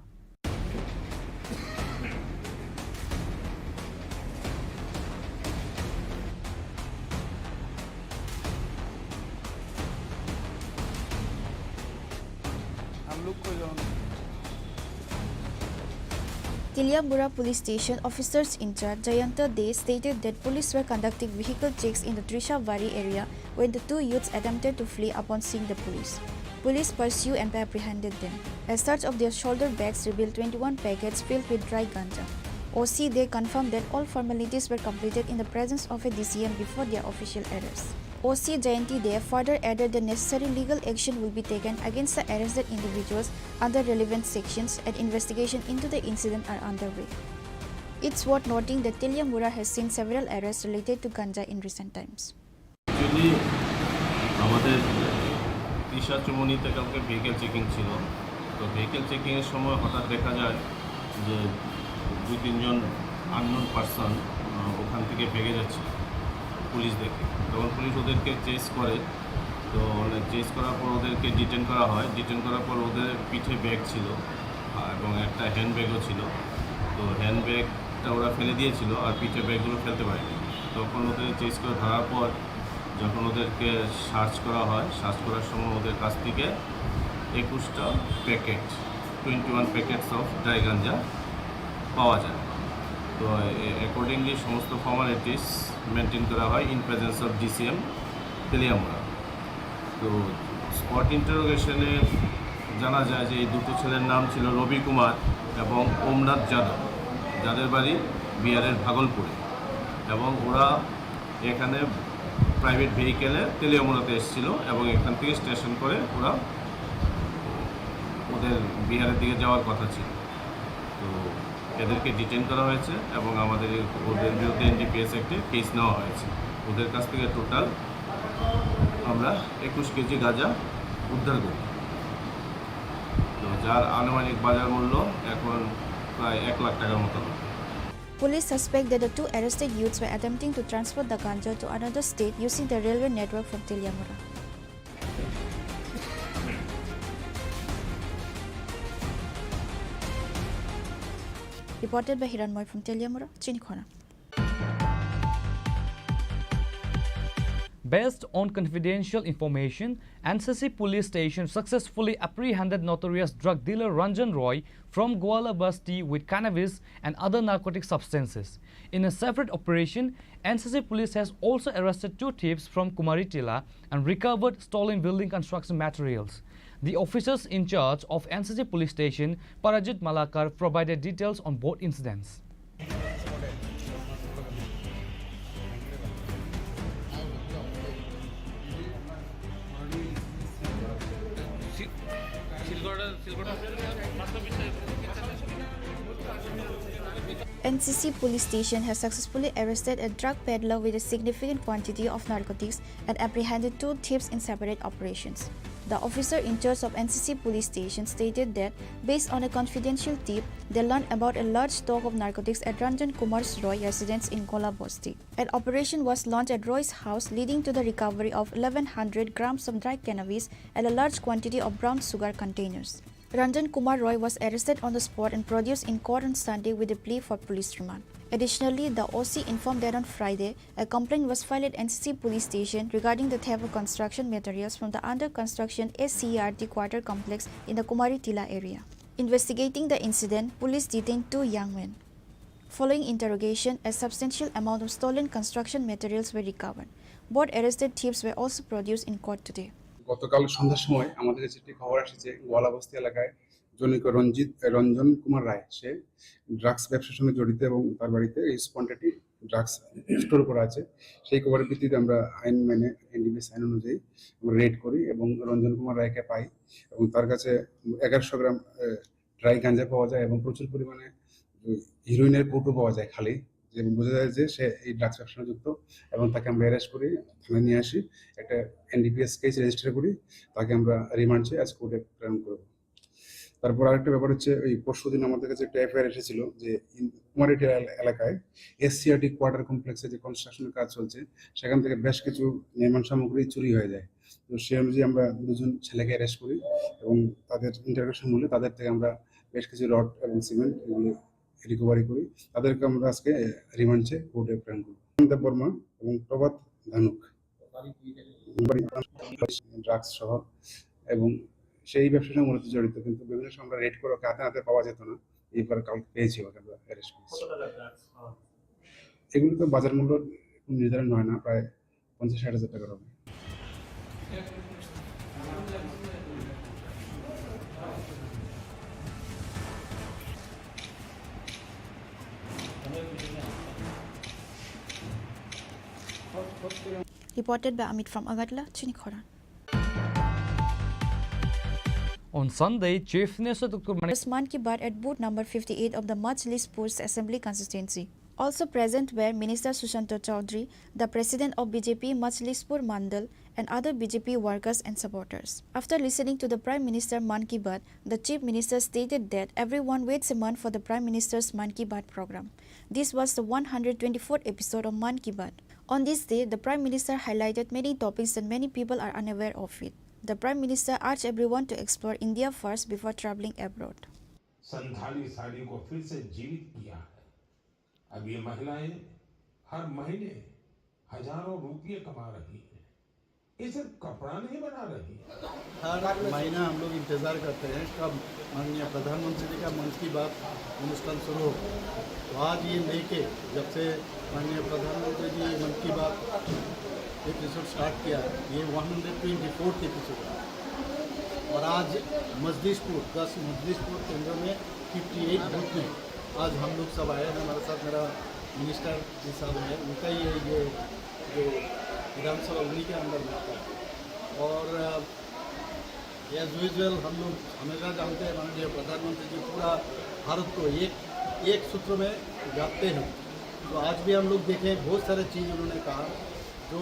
Teliamura Police Station officers in charge Jayanta Dey stated that police were conducting vehicle checks in the Trishavari area when the 2 youths attempted to flee upon seeing the police. Police pursued and apprehended them. A search of their shoulder bags revealed 21 packets filled with dry ganja. OC Dey confirmed that all formalities were completed in the presence of a DCM before their official arrest. OC Jayanti Dey further added that necessary legal action will be taken against the arrested individuals under relevant sections and investigation into the incident are underway. It's worth noting that Teliamura has seen several arrests related to ganja in recent times. Actually, আমাদের দিশা চুমনিতে কালকে vehicle checking ছিল, তো vehicle চেকিংয়ের সময় হঠাৎ দেখা যায় যে 2-3 জন unknown person ওখান থেকে ভেগে যাচ্ছে পুলিশ দেখে। তখন পুলিশ ওদেরকে চেস করে, তো চেস করার পর ওদেরকে ডিটেন করা হয়। ডিটেন করার পর ওদের পিঠে ব্যাগ ছিল এবং একটা হ্যান্ড ব্যাগও ছিল, তো হ্যান্ড ব্যাগটা ওরা ফেলে দিয়েছিল আর পিঠে ব্যাগগুলো ফেলতে পারেনি। তখন ওদের চেস করে ধরার পর যখন ওদেরকে সার্চ করা হয়, সার্চ করার সময় ওদের কাছ থেকে 21টা প্যাকেট 21 প্যাকেটস অফ ড্রাই গাঞ্জা পাওয়া যায়। তো অ্যাকর্ডিংলি সমস্ত ফর্মালিটিস মেনটেন করা হয় in presence of DCM Teliamura. তো স্পট ইন্টারোগেশনে জানা যায় যে এই 2টো ছেলের নাম ছিল রবি কুমার এবং ওমনাথ যাদব, যাদের বাড়ি বিহারের ভাগলপুরে, এবং ওরা এখানে প্রাইভেট ভেহিকেলে তেলিয়ামুড়াতে এসেছিল এবং এখান থেকে স্টেশন করে ওরা ওদের বিহারের দিকে যাওয়ার কথা ছিল। তো এদেরকে ডিটেন করা হয়েছে এবং আমাদের ওদের বিরুদ্ধে এনডিপিএস অ্যাক্টে কেস নেওয়া হয়েছে। ওদের কাছ থেকে টোটাল আমরা 21 কেজি গাঁজা উদ্ধার করি, তো যার আনুমানিক বাজার মূল্য এখন প্রায় 1 লাখ টাকার মতো হবে। Police suspect that the 2 arrested youths were attempting to transfer the ganja to another state using the railway network from Teliamura. Reported by Hiranmoy from Teliamura, Chini Khorang. Based on confidential information, NCC police station successfully apprehended notorious drug dealer Ranjan Roy from Gwala Basti with cannabis and other narcotic substances. In a separate operation, NCC police has also arrested 2 thieves from Kumaritila and recovered stolen building construction materials. The officers in charge of NCC police station, Parajit Malakar, provided details on both incidents. NCC police station has successfully arrested a drug peddler with a significant quantity of narcotics and apprehended 2 thieves in separate operations. The officer in charge of NCC police station stated that, based on a confidential tip, they learned about a large stock of narcotics at Ranjan Kumar's Roy residence in Kola Bosti. An operation was launched at Roy's house, leading to the recovery of 1100 grams of dry cannabis and a large quantity of brown sugar containers. Ranjan Kumar Roy was arrested on the spot and produced in court on Sunday with a plea for police remand. Additionally, the OC informed that on Friday, a complaint was filed at NCC police station regarding the theft of construction materials from the under-construction SCERT quarter complex in the Kumari Tila area. Investigating the incident, police detained 2 young men. Following interrogation, a substantial amount of stolen construction materials were recovered. Both arrested thieves were also produced in court today. গতকাল সন্ধ্যার সময় আমাদের কাছে একটি খবর আসছে গোয়ালাবস্তি এলাকায় জনৈক রঞ্জন কুমার রায় সে ড্রাগস ব্যবসার সঙ্গে জড়িত এবং তার বাড়িতে এই কোয়ান্টিটি ড্রাগস স্টোর করা আছে। সেই খবরের ভিত্তিতে আমরা আইন মেনে এনডিপিএস আইন অনুযায়ী আমরা রেড করি এবং রঞ্জন কুমার রায়কে পাই এবং তার কাছে 1100 গ্রাম ড্রাই গাঁজা পাওয়া যায় এবং প্রচুর পরিমাণে হিরোইনের কৌটো পাওয়া যায় খালি, এবং বোঝা যায় যে সে এই ড্রাগস ব্যবসার সাথে যুক্ত এবং তাকে আমরা অ্যারেস্ট করি, থানায় নিয়ে আসি, একটা এনডিপিএস কেস রেজিস্টার করি, তাকে আমরা রিমান্ড চেয়ে আজ কোর্টে প্রেরণ করব। তারপর আরেকটা ব্যাপার হচ্ছে ওই পরশুদিন আমাদের কাছে একটা এফআইআর এসেছিল যে কুমারিটিয়া এলাকায় এসসিআরটি কোয়ার্টার কমপ্লেক্সে যে কনস্ট্রাকশনের কাজ চলছে সেখান থেকে বেশ কিছু নির্মাণ সামগ্রী চুরি হয়ে যায়। তো সেই অনুযায়ী আমরা 2 জন ছেলেকে অ্যারেস্ট করি এবং তাদের ইন্টারোগেশন মূল্যে তাদের থেকে আমরা বেশ কিছু রড এবং সিমেন্ট এগুলো রিকভারি করি। তাদেরকে আমরা আজকে রিমান্ড চেয়ে কোর্টে প্রেরণ করব। অমিতাভ বর্মা এবং প্রভাত ধানুক ড্রাগস সহ এবং সেই ব্যবসার সঙ্গে মূলত জড়িত, কিন্তু বিভিন্ন সময় আমরা রেড করে হাতে হাতে পাওয়া যেত না, এইবার কালকে পেয়েছি ওকে আমরা অ্যারেস্ট করেছি। এগুলো তো বাজার মূল্য নির্ধারণ হয় না, প্রায় 50-60 হাজার টাকার হবে। Reported by Amit from Agadla, Chini Khorang. On Sunday, Chief Minister Dr. Man Ki Baat at booth number 58 of the Majlispur Assembly constituency. Also present were Minister Sushanto Chaudhary, the President of BJP Majlispur Mandal, and other BJP workers and supporters. After listening to the Prime Minister Man Ki Baat, the Chief Minister stated that everyone waits a month for the Prime Minister's Man Ki Baat program. This was the 124th episode of Man Ki Baat. On this day, the Prime Minister highlighted many topics that many people are unaware of it. The Prime Minister urged everyone to explore India first before travelling abroad. Santhali sari को फिर से जीवित किया है। अब ये महिलाएं हर महीने हजारों रुपये कमा रही हैं। ये सिर्फ कपड़ा नहीं बना रही है। हर महीना हम लोग इंतज़ार करते हैं कब माननीय प्रधानमंत्री जी का मन की बात अनुष्ठान शुरू हो। तो आज ये लेके जब से माननीय प्रधानमंत्री जी मन की बात एपिसोड स्टार्ट किया, ये 124th एपिसोड है और आज मजलिसपुर 10 मजलिसपुर केंद्र में 58 बूथ में आज हम लोग सब आए हैं। हमारे साथ मेरा मिनिस्टर जी साहब है, उनका ही है ये जो विधानसभा उन्हीं के अंदर में आता है। और एज यूजुअल हम लोग हमेशा जानते हैं माननीय प्रधानमंत्री जी पूरा भारत को एक सूत्र में गाते हैं। तो आज भी हम लोग देखें बहुत सारे चीज़ उन्होंने कहा जो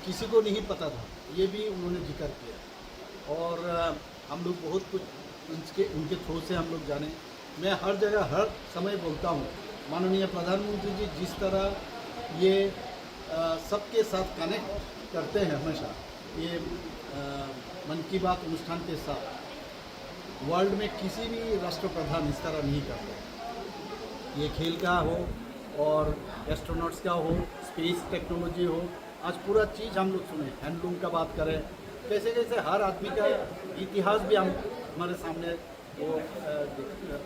किसी को नहीं पता था, ये भी उन्होंने जिक्र किया और हम लोग बहुत कुछ उनके थ्रू से हम लोग जाने। मैं हर जगह हर समय बोलता हूँ माननीय प्रधानमंत्री जी जिस तरह ये सबके साथ कनेक्ट करते हैं हमेशा, ये मन की बात अनुष्ठान के साथ वर्ल्ड में किसी भी राष्ट्रप्रधान इस तरह नहीं करते। ये खेल का हो और एस्ट्रोनॉट्स का हो, स्पेस टेक्नोलॉजी हो, आज पूरा चीज़ हम लोग सुने, हैंडलूम का बात करें, कैसे कैसे हर आदमी का इतिहास भी हम हमारे सामने वो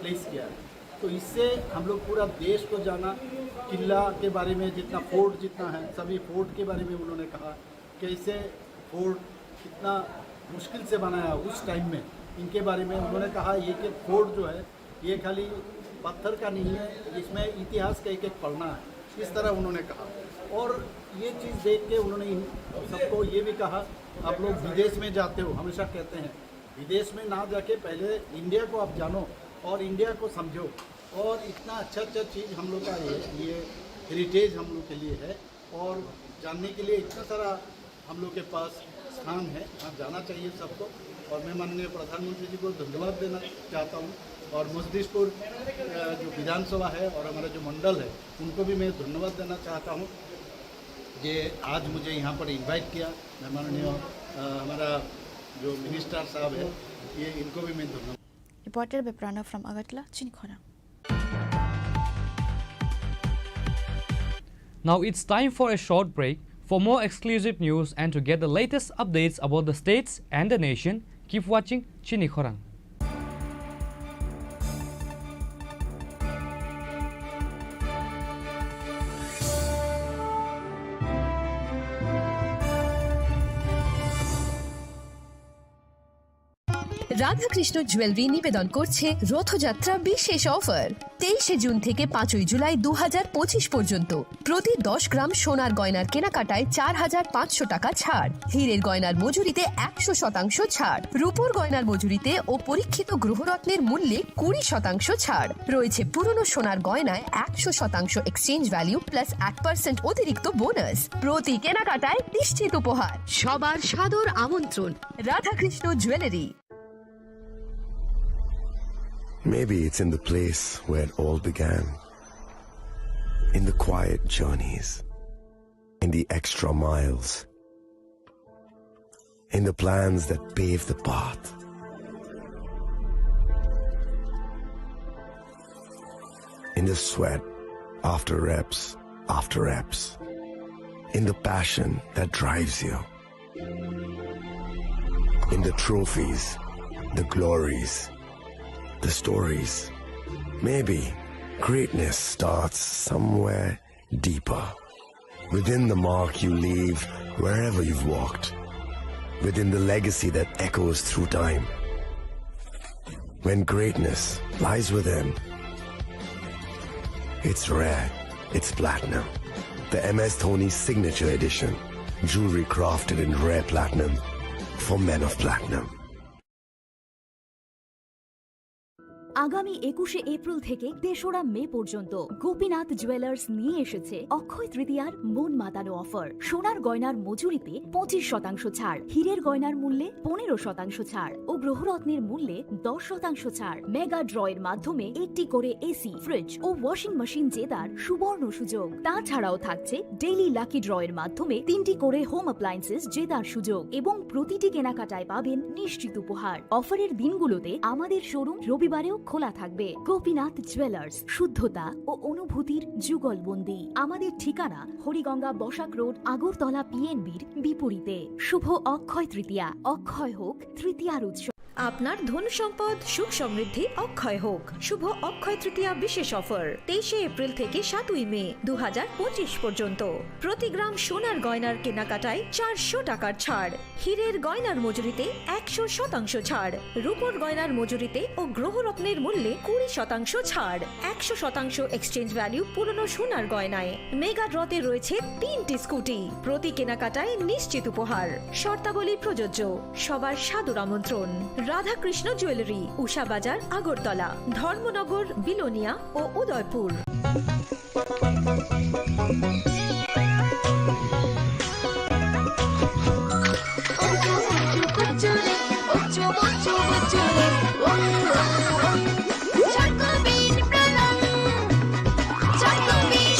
प्लेस किया है। तो इससे हम लोग पूरा देश को जाना, किला के बारे में जितना फोर्ट जितना है सभी फोर्ट के बारे में उन्होंने कहा, कैसे फोर्ट कितना मुश्किल से बनाया उस टाइम में, इनके बारे में उन्होंने कहा ये कि फोर्ट जो है ये खाली पत्थर का नहीं है, इसमें इतिहास का एक एक पढ़ना है, इस तरह उन्होंने कहा। और ये चीज़ देख के उन्होंने सबको ये भी कहा, आप लोग विदेश में जाते हो, हमेशा कहते हैं विदेश में ना जाके पहले इंडिया को आप जानो और इंडिया को समझो। और इतना अच्छा चीज़ हम लोग का ये हेरिटेज हम लोग के लिए है और जानने के लिए इतना सारा हम लोग के पास स्थान है, यहाँ जाना चाहिए सबको। और मैं माननीय प्रधानमंत्री जी को धन्यवाद देना चाहता हूँ और मजदीशपुर जो विधानसभा है और हमारा जो मंडल है उनको भी मैं धन्यवाद देना चाहता हूँ कि आज मुझे यहाँ पर इनवाइट किया। मैं माननीय हमारा जो मिनिस्टर साहब है ये इनको भी मैं धन्यवाद। Reported by Pranav from Agartala, Chini Khorang. Now it's time for a short break. For more exclusive news and to get the latest updates about the states and the nation, keep watching Chini Khorang. Radhakrishna jewellery নিবেদন করছে রথযাত্রা বিশেষ offer 23 June থেকে 5 জুলাই 2025 পর্যন্ত। প্রতি 10 গ্রাম সোনার গয়নার কেনাকাটায় 4500 টাকা ছাড়, হীরের গয়নার মজুরিতে 100% ছাড়, রূপোর গয়নার মজুরিতে ও পরীক্ষিত গ্রহরত্নের মূল্যে 20% ছাড় রয়েছে। পুরনো সোনার গয়নায় 100% এক্সচেঞ্জ ভ্যালু প্লাস 1% অতিরিক্ত বোনাস। প্রতি কেনাকাটায় নিশ্চিত উপহার। সবার সাদর আমন্ত্রণ Radhakrishna jewellery. Maybe it's in the place where it all began. In the quiet journeys. In the extra miles. In the plans that pave the path. In the sweat after reps after reps. In the passion that drives you. In the trophies, the glories, the stories. Maybe greatness starts somewhere deeper. Within the mark you leave wherever you've walked. Within the legacy that echoes through time. When greatness lies within, it's rare, it's platinum. The MS Dhoni Signature Edition. Jewelry crafted in rare platinum for men of platinum. আগামী 21শে April থেকে 3রা মে পর্যন্ত Gopinath jewellers নিয়ে এসেছে অক্ষয় তৃতীয়ার মন মাতানো offer. সোনার গয়নার মজুরিতে 25% ছাড়, হীরের গয়নার মূল্যে 15% ছাড় ও গ্রহরত্নের মূল্যে 10% ছাড়। মেগা ড্রয়ের মাধ্যমে একটি করে এসি, ফ্রিজ ও ওয়াশিং মেশিন জেতার সুবর্ণ সুযোগ। তাছাড়াও থাকছে ডেইলি লাকি ড্রয়ের মাধ্যমে 3টি করে হোম অ্যাপ্লায়েন্সেস জেতার সুযোগ এবং প্রতিটি কেনাকাটায় পাবেন নিশ্চিত উপহার। অফারের দিনগুলোতে আমাদের শোরুম রবিবারেও খোলা থাকবে। গোপীনাথ জুয়েলার্স, শুদ্ধতা ও অনুভূতির যুগলবন্দি। আমাদের ঠিকানা হরিগঙ্গা বসাক রোড, আগরতলা পিএনবির বিপরীতে। শুভ অক্ষয় তৃতীয়া, অক্ষয় হোক তৃতীয়ার উৎসব। আপনার ধন সম্পদ সুখ সমৃদ্ধি অক্ষয় হোক। শুভ অক্ষয় তৃতীয়া বিশেষ অফার 23 এপ্রিল থেকে 7 মে 2025 পর্যন্ত। প্রতি গ্রাম সোনার গয়নার কেনাকাটায় 400 টাকার ছাড়, হীরের গয়নার মজুরিতে 100% ছাড়, রূপোর গয়নার মজুরিতে ও গ্রহরত্নের মূল্যে 20% ছাড়, 100% এক্সচেঞ্জ ভ্যালু পুরনো সোনার গয়নায়। মেগা ড্রতে রয়েছে 3টি স্কুটি। প্রতি কেনাকাটায় নিশ্চিত উপহার। শর্তাবলী প্রযোজ্য। সবার সাদর আমন্ত্রণ রাধাকৃষ্ণ জুয়েলারি, উষা বাজার, আগরতলা, ধর্মনগর, বিলোনিয়া ও উদয়পুর।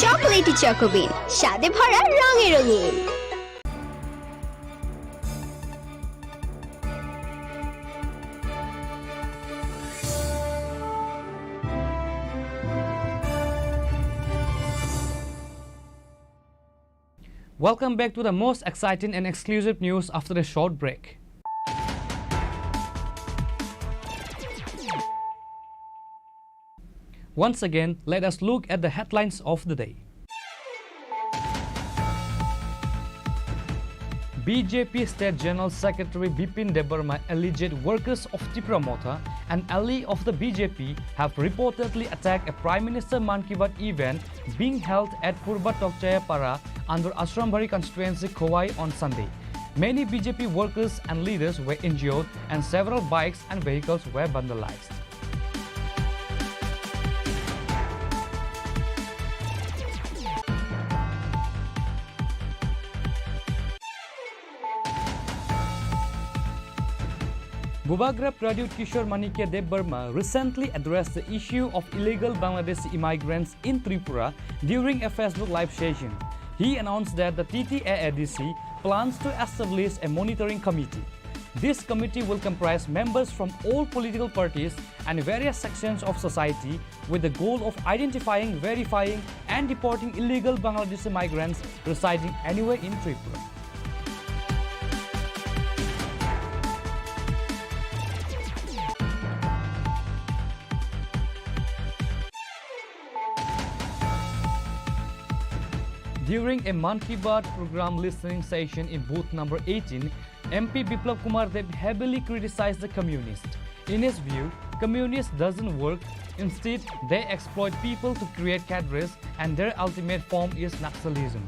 চকোলেটি চকোবিন, স্বাদে ভরা রঙে রঙিন। Welcome back to the most exciting and exclusive news after a short break. Once again, let us look at the headlines of the day. BJP State General Secretary Bipin Debarma alleged workers of Tripura Motha, an ally of the BJP, have reportedly attacked a Prime Minister Man Ki Baat event being held at Purba Tokchaya Para under Ashrambari constituency Khowai on Sunday. Many BJP workers and leaders were injured and several bikes and vehicles were vandalized. Bubagra Pradut Kishore Manikya Debarma recently addressed the issue of illegal Bangladeshi immigrants in Tripura during a Facebook live session. He announced that the TTAADC plans to establish a monitoring committee. This committee will comprise members from all political parties and various sections of society with the goal of identifying, verifying and deporting illegal Bangladeshi migrants residing anywhere in Tripura. During a Man Ki Baat program listening session in booth number 18, MP Biplab Kumar Deb heavily criticized the communists. In his view, communists doesn't work. Instead, they exploit people to create cadres and their ultimate form is Naxalism.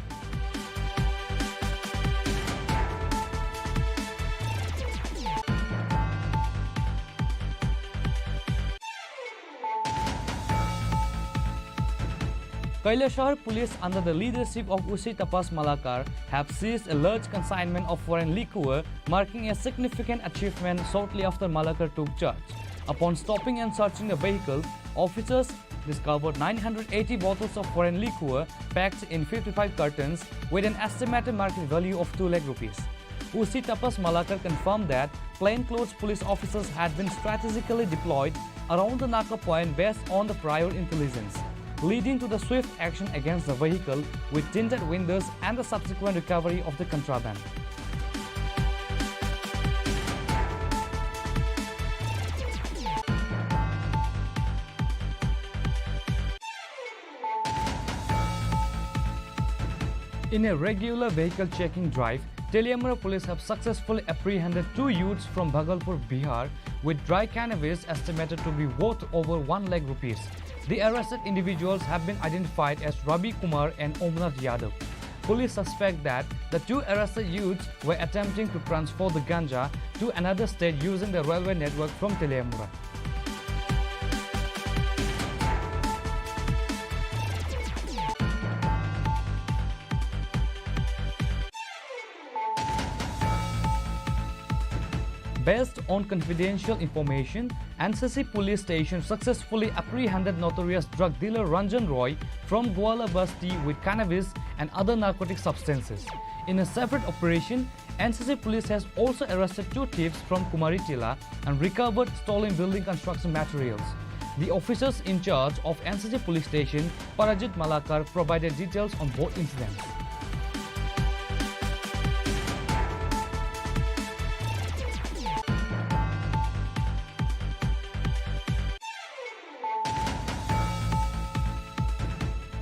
Kailashahar police under the leadership of Usi Tapas Malakar have seized a large consignment of foreign liquor, marking a significant achievement shortly after Malakar took charge. Upon stopping and searching the vehicle, officers discovered 980 bottles of foreign liquor packed in 55 cartons with an estimated market value of 2 lakh rupees. Usi Tapas Malakar confirmed that plainclothes police officers had been strategically deployed around the Naka point based on the prior intelligence, leading to the swift action against the vehicle with tinted windows and the subsequent recovery of the contraband. In a regular vehicle checking drive, Teliamura police have successfully apprehended 2 youths from Bhagalpur, Bihar with dry cannabis estimated to be worth over 1 lakh rupees. The arrested individuals have been identified as Rabi Kumar and Omnath Yadav. Police suspect that the 2 arrested youths were attempting to transfer the ganja to another state using the railway network from Teliamura. Based on confidential information, NCC police station successfully apprehended notorious drug dealer Ranjan Roy from Gwala Basti with cannabis and other narcotic substances. In a separate operation, NCC police has also arrested 2 thieves from Kumari Tila and recovered stolen building construction materials. The officers in charge of NCC police station, Parajit Malakar, provided details on both incidents.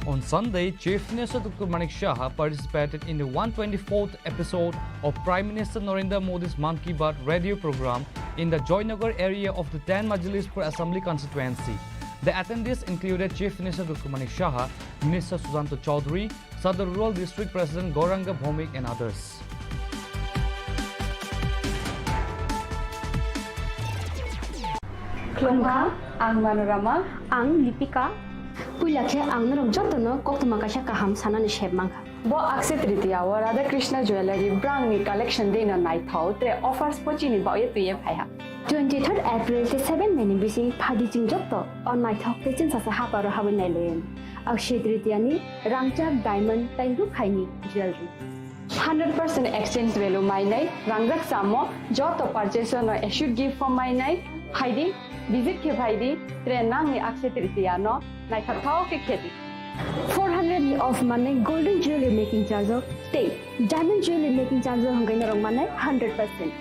On Sunday, Chief Minister Dr. Manik Shah participated in the 124th episode of Prime Minister Narendra Modi's Man Ki Baat radio program in the Joynagar area of the 10 Majlispur Assembly constituency. The attendees included Chief Minister Dr. Manik Shah, Minister Susanto Chaudhary, Sadar Rural District President Gauranga Bhomik and others. Klungha, ang Manorama, ang Lipika. Pulakhe ang narok jotono koktuma kasha kaham sanani shebmangha. Bo akse tritiya wa Radha Krishna Jewelry brand ni collection dena night thau te offers pochini ba ye tuye phaiha. 23rd April te 7 meni bisi phadi jingjok on night thau te chin sa ha paro hawen nai len. Akshe tritiya ni rangchak diamond taingu khaini jewelry. 100% exchange value my nai rangrak samo joto purchase no should give for my nai haidi visit ke bhaidi tre nang ni akshe tritiya no nai thau ke kheti 400 100 off money golden jewelry making charge of stay. Diamond jewelry making charge of hangay narong money 100%.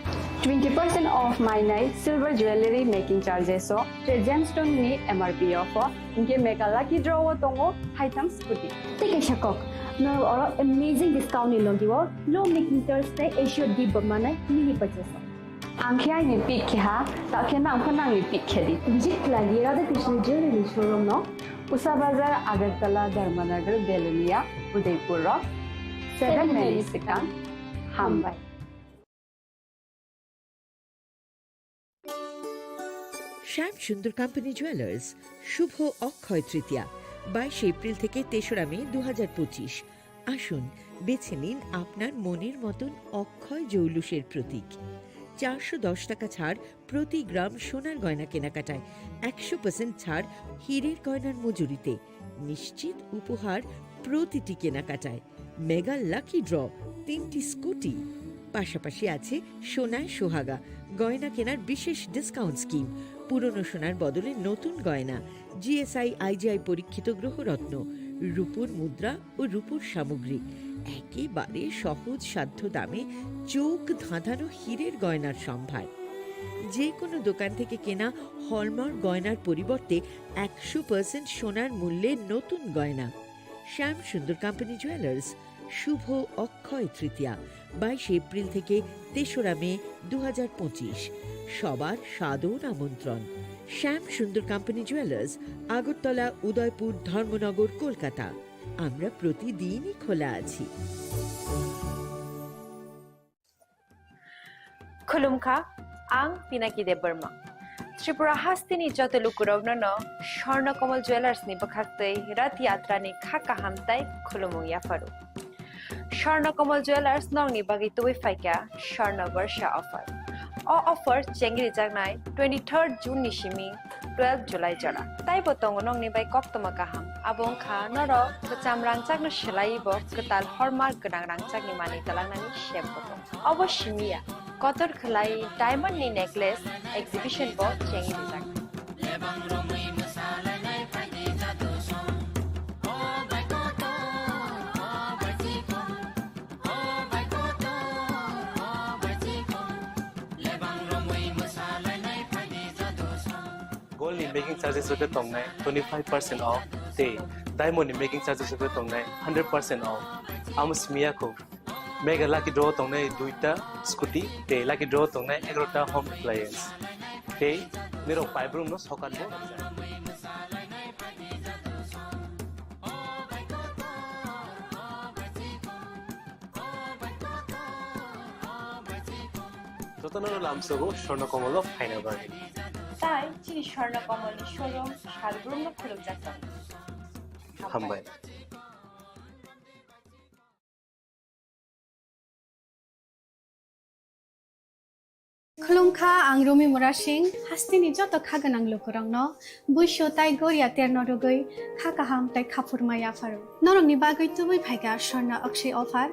20% off my silver jewelry making charges so gemstone ni MRP offer inke mega lucky draw tongo item scooty. Take a shakok. No or amazing discount ni logiwo low making Thursday Asia di money mini purchase. Angkya ni pick ha takya na angkana ni pick khedi. Visit lagi Radha Krishna jewelry showroom no Usa Bazar Agartala Dharmanagar Belunia Udaipur 7 Second Hambai. শ্যাম সুন্দর company jewellers শুভ Akshaya Tritiya 22 April থেকে 3রা মে 2025। আসুন বেছে নিন আপনার মনের মতন অক্ষয় জৌলুসের প্রতীক। 410 টাকা ছাড় প্রতি গ্রাম সোনার গয়না কেনাকাটায়, 100% ছাড় হীরের গয়নার মজুরিতে, নিশ্চিত উপহার প্রতিটি কেনাকাটায়, মেগা লাকি ড্র 3টি স্কুটি, পাশাপাশি আছে সোনায় সোহাগা গয়না কেনার বিশেষ ডিসকাউন্ট স্কিম, পুরনো সোনার বদলে নতুন গয়না, জিএসআই আইজিআই পরীক্ষিত গ্রহরত্ন, রূপোর মুদ্রা ও রূপোর সামগ্রী, একেবারে সহজ সাধ্য দামে চোখ ধাঁধানো হীরের গয়নার সম্ভার। যে কোনো দোকান থেকে কেনা হলমার্ক গয়নার পরিবর্তে 100% সোনার মূল্যে নতুন গয়না। শ্যাম সুন্দর কোম্পানি জুয়েলার্স শুভ অক্ষয় তৃতীয়া 22 এপ্রিল থেকে 3রা মে 2025। সবার সাদর আমন্ত্রণ। শ্যাম সুন্দর কোম্পানি জুয়েলার্স, আগরতলা, উদয়পুর, ধর্মনগর, কলকাতা। আমরা প্রতিদিনই খোলা আছি। खुलुमखा आं पिनाकी देव बर्मा त्रिपुरा हास्तिनी जत लुकुरौनो स्वर्ण कमल ज्वेलर्स नि बखाक्तै रथ यात्रा नि खाका हामताई खुलुमु याफारु स्वर्ण कमल ज्वेलर्स नंगनि बागै तुबै फाइका स्वर्ण वर्ष ऑफर ऑफर चेंगरि जागनाय 23 जून नि सिमी 12 जुलाई जरा ताइ बतंग नंगनि बाय कक्तमा गाहाम आबं खा नर कचाम रांचागनो सेलाइबो कताल हरमार्क गोनां रांचागनि मानि तलांनानि शेप बतंग अवश्यमिया कतर खलाई डायमंड नि नेकलेस एग्जिबिशन बो चेंगि जाग Gold in making charges with the tongnai 25% off day. Diamond in making charges with the tongnai 100% off. Amus miyako. Mega lucky draw tongnai duita scooty day. Lucky draw tongnai 11ta home appliance. Day niro 5 room no sokan bo. Totanoro lamsogo shorno komolo faina bagi. তাই চিনি স্বর্ণ কমলের showroom শালগ্রাম খুলুম যাচ্ছেন হামবাই खुलुमखा आं रमि मुरासिं हास्तिनि जत खागोनां लोगोरांनो बुइसो ताइ गरिया तेरनरगै खाकाहाम ताइ खाफुरमाया फारु नरंनि बागै तुबै फाइगा स्वर्ण अक्षय ऑफर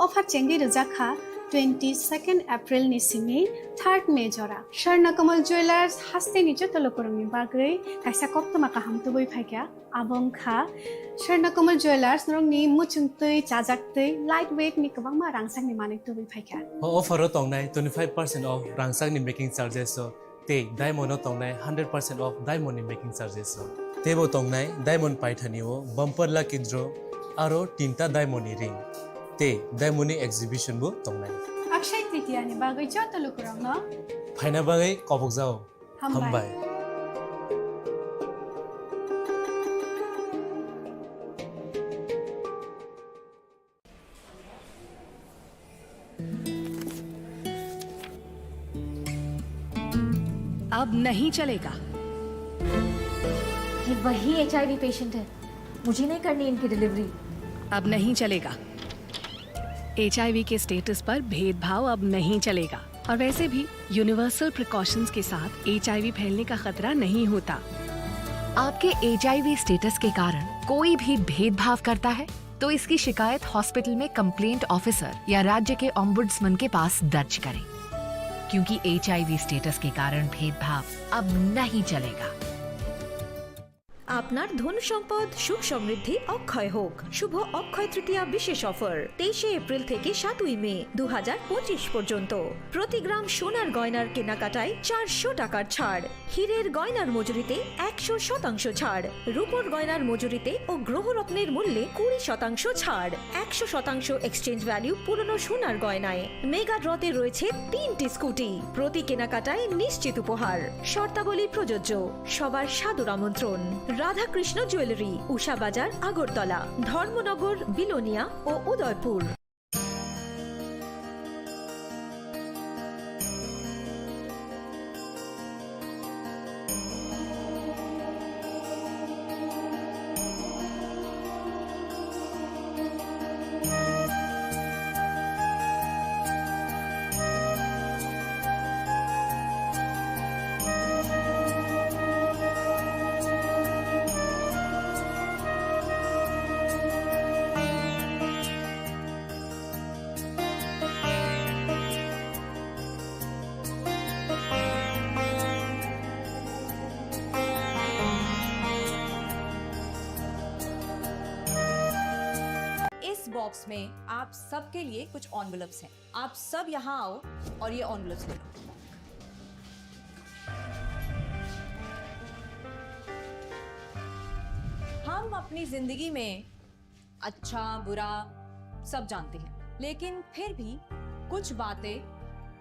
ऑफर चेंगि रजाखा 22 एप्रिल नि सिमी 3 मे जरा स्वर्ण कमल ज्वेलर्स हास्तिनि जत लोगोरांनि बागै काइसा कप्तमा काहाम तुबै फाइगा आबं खा स्वर्ण कमल ज्वेलर्स नरंनि मुचुंतै चाजाक्तै लाइट वेट नि गोबां मा रांसांनि माने तुबै फाइगा ऑफर तंगनाय 25% ऑफ रांसांनि मेकिंग चार्जेस ते डायमंड तंगनाय 100% ऑफ डायमंड नि मेकिंग चार्जेस तेबो तंगनाय डायमंड पाइथानिओ बम्पर लकी ड्र आरो 3टा डायमंड नि रिंग ते डायमंड नि एग्जिबिशन बो तंगनाय अक्षय तृतीया नि बागै जत लोगोरांनो फाइना बागै कबक जाओ हामबाय अब नहीं चलेगा। ये वही HIV पेशेंट है, मुझे नहीं करनी इनकी डिलीवरी। अब नहीं चलेगा। HIV के स्टेटस पर भेदभाव अब नहीं चलेगा और वैसे भी यूनिवर्सल प्रिकॉशंस के साथ HIV फैलने का खतरा नहीं होता। आपके HIV स्टेटस के कारण कोई भी भेदभाव करता है तो इसकी शिकायत हॉस्पिटल में कंप्लेंट ऑफिसर या राज्य के ओम्बुड्समैन के पास दर्ज करें, क्योंकि HIV स्टेटस के कारण भेदभाव अब नहीं चलेगा। আপনার ধন সম্পদ সুখ সমৃদ্ধি অক্ষয় হোক। শুভ অক্ষয় তৃতীয়া বিশেষ অফার 23 এপ্রিল থেকে 7 মে 2025 পর্যন্ত। প্রতি গ্রাম সোনার গয়নার কেনাকাটায় 400 টাকার ছাড়, হীরের গয়নার মজুরিতে 100% ছাড়, রূপোর গয়নার মজুরিতে ও গ্রহরত্নের মূল্যে 20% ছাড়, 100% এক্সচেঞ্জ ভ্যালু পুরনো সোনার গয়নায়। মেগা ড্রতে রয়েছে 3টি স্কুটি, প্রতি কেনাকাটায় নিশ্চিত উপহার। শর্তাবলী প্রযোজ্য। সবার সাদর আমন্ত্রণ। রাধাকৃষ্ণ জুয়েলারি, উষা বাজার, আগরতলা, ধর্মনগর, বিলোনিয়া ও উদয়পুর। इस बॉक्स में आप सबके लिए कुछ एनवेलप्स हैं। आप सब यहाँ आओ और ये एनवेलप्स ले लो। हम अपनी जिंदगी में अच्छा बुरा सब जानते हैं, लेकिन फिर भी कुछ बातें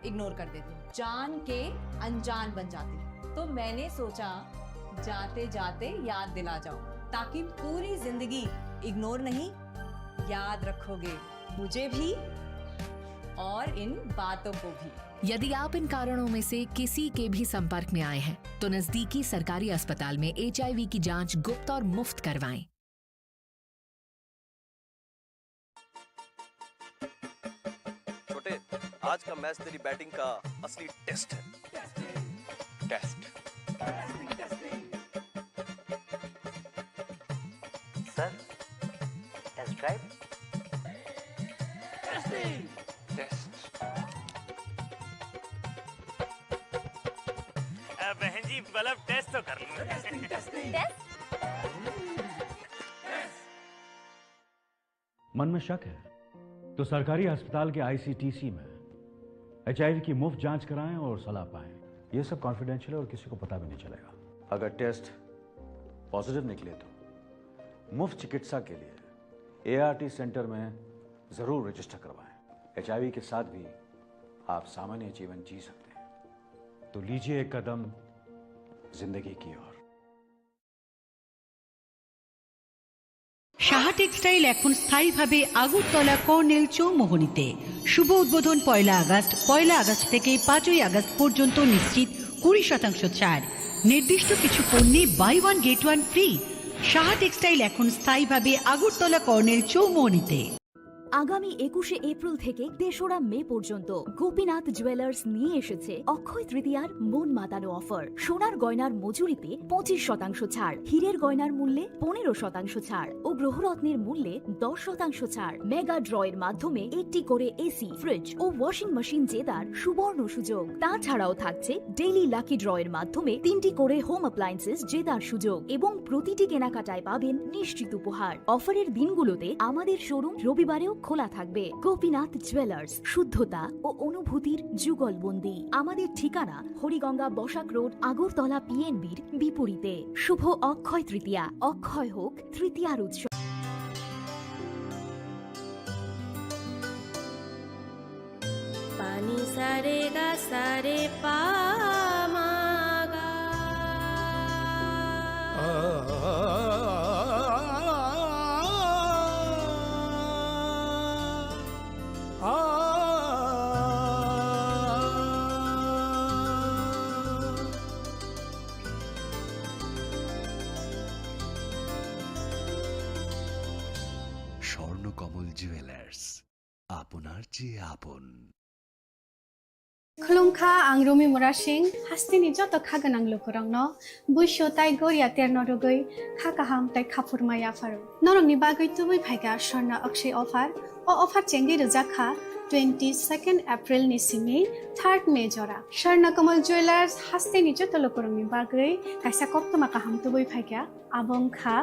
इग्नोर कर देते हैं, जान के अनजान बन जाते हैं। तो मैंने सोचा जाते जाते याद दिला जाओ, ताकि पूरी जिंदगी इग्नोर नहीं याद रखोगे, मुझे भी और इन बातों को भी। यदि आप इन कारणों में से किसी के भी संपर्क में आए हैं तो नजदीकी सरकारी अस्पताल में HIV की जांच गुप्त और मुफ्त करवाएं। छोटे, आज का मैच तेरी बैटिंग का असली टेस्ट है। Test. Sir, test drive. Test. बहन जी, मतलब टेस्ट तो कर लो। मन में शक है तो सरकारी अस्पताल के ICTC में HIV की मुफ्त जांच कराएं और सलाह पाएं। ये सब कॉन्फिडेंशियल है और किसी को पता भी नहीं चलेगा। अगर टेस्ट पॉजिटिव निकले तो मुफ्त चिकित्सा के लिए ART सेंटर में जरूर रजिस्टर करवाएं। HIV के साथ भी आप सामान्य जीवन जी सकते हैं, तो लीजिए एक कदम जिंदगी की ओर। সাহা টেক্সটাইল এখন স্থায়ীভাবে আগরতলা কর্নেল চৌমোহনীতে। শুভ উদ্বোধন 1 আগস্ট থেকে 5 আগস্ট পর্যন্ত নিশ্চিত 20% ছাড়। নির্দিষ্ট কিছু পণ্যে buy one get one free. Saha textile এখন স্থায়ীভাবে আগরতলা কর্নেল চৌমোহনীতে। আগামী 21 এপ্রিল থেকে 3রা মে পর্যন্ত গোপীনাথ জুয়েলার্স নিয়ে এসেছে অক্ষয় তৃতীয়ার মন মাতানো অফার। সোনার গয়নার মজুরিতে 25% ছাড়, হীরের গয়নার মূল্যে 15% ছাড় ও গ্রহরত্নের মূল্যে 10% ছাড়। মেগা ড্রয়ের মাধ্যমে একটি করে এসি, ফ্রিজ ও ওয়াশিং মেশিন জেতার সুবর্ণ সুযোগ। তাছাড়াও থাকছে ডেইলি লাকি ড্রয়ের মাধ্যমে 3টি করে হোম অ্যাপ্লায়েন্সেস জেতার সুযোগ এবং প্রতিটি কেনাকাটায় পাবেন নিশ্চিত উপহার। অফারের দিনগুলোতে আমাদের শোরুম রবিবারেও খোলা থাকবে। গোপীনাথ জুয়েলার্স, শুদ্ধতা ও অনুভূতির যুগলবন্দি। আমাদের ঠিকানা হরিগঙ্গা বসাক রোড, আগরতলা PNBর বিপরীতে। শুভ অক্ষয় তৃতীয়া, অক্ষয় হোক তৃতীয়ার উৎসব। पानी सारे गा सारे पा मा गा। স্বর্ণকমল জুয়েলার্স, আপনার চেয়ে আপন। खुलुमखा आं रमि मुरा सिंह हास्तिनि जत खागोनां लोगोरांनो बुइसो ताइ गरिया तेरनरुगै खाकाहाम ताइ खाफुरमाया फारु नरंनि बागै तुबै फाइगा स्वर्णा अक्षय अफार ओ अफार चेंगि रजाखा 22 एप्रिल निसिमी 3 मे जरा स्वर्णकमल ज्वेलर्स हास्तेनि जत लोकरंनि बागै कायसा कप्तमा काहाम तुबै फायका आबं खा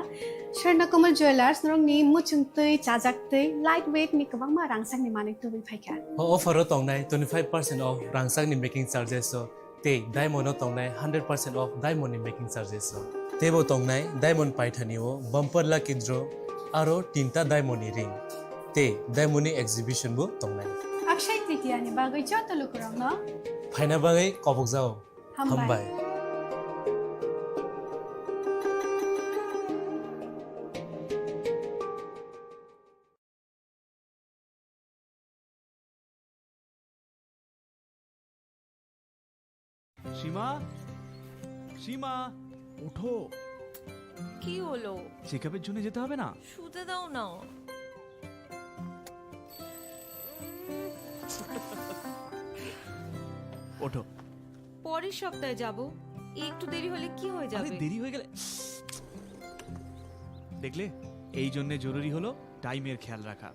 स्वर्णकमल ज्वेलर्स नरंनि मुचुंतै चाजाक्तै लाइट वेट नि गोबां मा रांसांनि माने तुबै फायका अफारो तंनाय 25% ऑफ रांसांनि मेकिंग चार्जेस ते डायमंड तंनाय 100% ऑफ डायमंड नि मेकिंग चार्जेस तेबो तंनाय डायमंड पाइथानिओ बम्पर ला किद्रो आरो 3टा डायमंड नि रिंग ते डायमंड नि एक्जिबिशन बो तंनाय अक्षय तृतीया नि बागै जत लोकरंग फाइना बागै कबक जाओ हमबाय सीमा सीमा उठो কি হলো চেকআপের জন্য যেতে হবে না শুতে দাও না ওঠো পরের সপ্তাহে যাব একটু দেরি হলে কি হয়ে যাবে দেরি হয়ে গেলে দেখলে এই জন্য জরুরি হলো টাইমের খেয়াল রাখা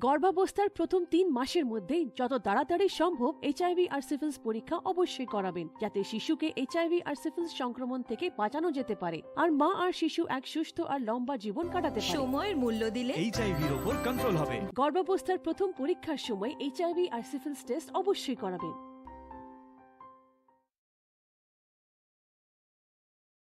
গর্ভাবস্থার প্রথম 3 মাসের মধ্যে যত তাড়াতাড়ি সম্ভব এইচআইভি আর সিফিলিস পরীক্ষা অবশ্যই করাবেন যাতে শিশুকে এইচআইভি আর সিফিলিস সংক্রমণ থেকে বাঁচানো যেতে পারে আর মা আর শিশু এক সুস্থ আর লম্বা জীবন কাটাতে পারে সময়ের মূল্য দিলে এইচআইভির উপর কন্ট্রোল হবে গর্ভাবস্থার প্রথম পরীক্ষার সময় এইচআইভি আর সিফিলিস টেস্ট অবশ্যই করাবেন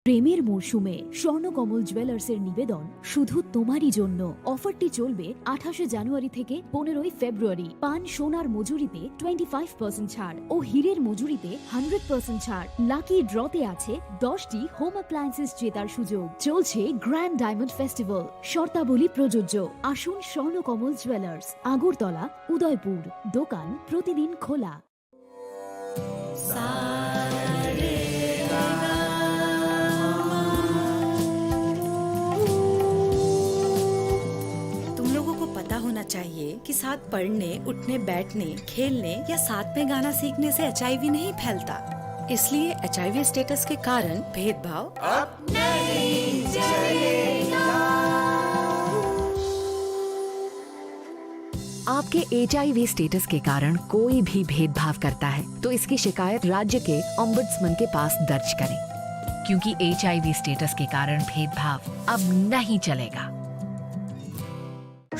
প্রেমের মরশুমে স্বর্ণকমল জুয়েলার্সের নিবেদন শুধু তোমারই জন্য অফারটি চলবে 28 জানুয়ারি থেকে 15 ফেব্রুয়ারি পান সোনার মজুরিতে 25% ছাড় ও হীরের মজুরিতে 100% ছাড় লাকি ড্রতে আছে 10টি হোম অ্যাপ্লায়েন্সেস জেতার সুযোগ চলছে গ্র্যান্ড ডায়মন্ড ফেস্টিভ্যাল শর্তাবলী প্রযোজ্য আসুন স্বর্ণকমল জুয়েলার্স আগরতলা উদয়পুর দোকান প্রতিদিন খোলা होना चाहिए कि साथ पढ़ने, उठने, बैठने, खेलने या साथ में गाना सीखने से एचआईवी नहीं फैलता। इसलिए एचआईवी स्टेटस के कारण भेदभाव अब नहीं चलेगा। आपके HIV स्टेटस के कारण कोई भी भेदभाव करता है तो इसकी शिकायत राज्य के ओम्बड्समैन के पास दर्ज करें क्योंकि HIV स्टेटस के कारण भेदभाव अब नहीं चलेगा।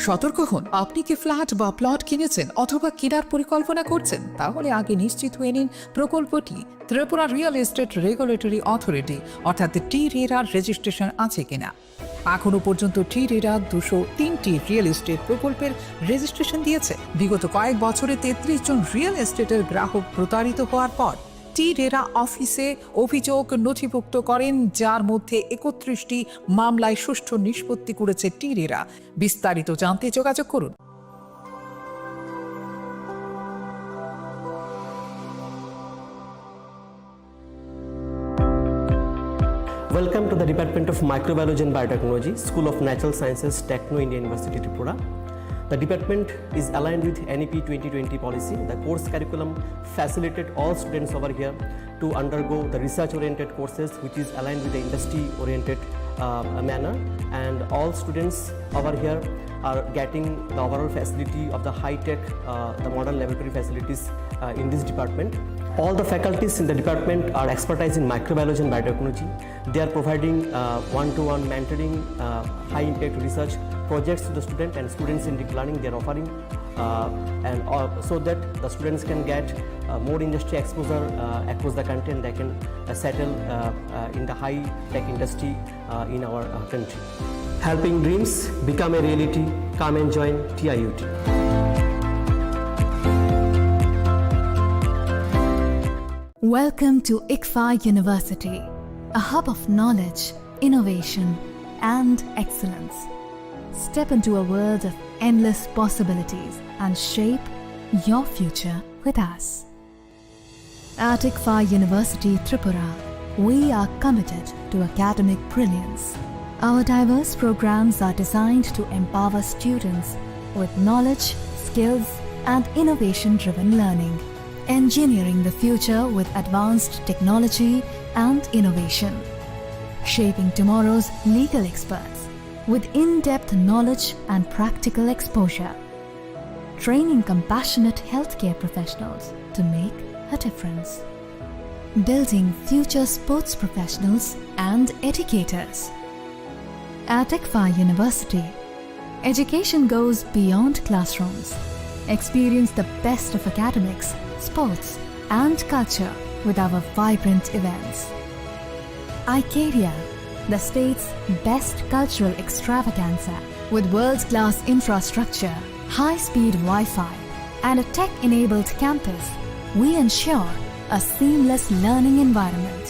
সতর্ক হন আপনি কি ফ্ল্যাট বা প্লট কিনেছেন অথবা কেনার পরিকল্পনা করছেন তাহলে আগে নিশ্চিত হয়ে নিন প্রকল্পটি Tripura real estate regulatory authority অর্থাৎ টি-রেরা রেজিস্ট্রেশন আছে কিনা এখনো পর্যন্ত টি-রেরা 203টি রিয়েল এস্টেট প্রকল্পের রেজিস্ট্রেশন দিয়েছে বিগত কয়েক বছরে 33 জন রিয়েল এস্টেটের গ্রাহক প্রতারিত হওয়ার পর টি-রেরা অফিসে অভিযোগ নথিভুক্ত করেন যার মধ্যে 31টি মামলায় সুষ্ঠু নিষ্পত্তি করেছে টি-রেরা বিস্তারিত জানতে যোগাযোগ করুন Welcome to the Department of Microbiology and Biotechnology, School of Natural Sciences, Techno Indian University Tripura. The department is aligned with NEP 2020 policy. The course curriculum facilitated all students over here to undergo the research-oriented courses, which is aligned with the industry-oriented manner. And all students over here are getting the overall facility of the high-tech, the modern laboratory facilities in this department. All the faculties in the department are expertise in microbiology and biotechnology. They are providing one-to-one mentoring, high-impact research projects to the student and students in deep learning. They are offering so that the students can get more industry exposure across the country and they can settle in the high-tech industry in our country. Helping dreams become a reality. Come and join TIUT. Welcome to ICFA University, a hub of knowledge, innovation, and excellence. Step into a world of endless possibilities and shape your future with us. At ICFA University Tripura, we are committed to academic brilliance. Our diverse programs are designed to empower students with knowledge, skills, and innovation-driven learning. Engineering the future with advanced technology and innovation. Shaping tomorrow's legal experts with in-depth knowledge and practical exposure. training compassionate healthcare professionals to make a difference. Building future sports professionals and educators. At ICFA University, education goes beyond classrooms. Experience the best of academics, sports, and culture with our vibrant events. Icaria, the state's best cultural extravaganza, with world-class infrastructure, high-speed Wi-Fi, and a tech-enabled campus, we ensure a seamless learning environment.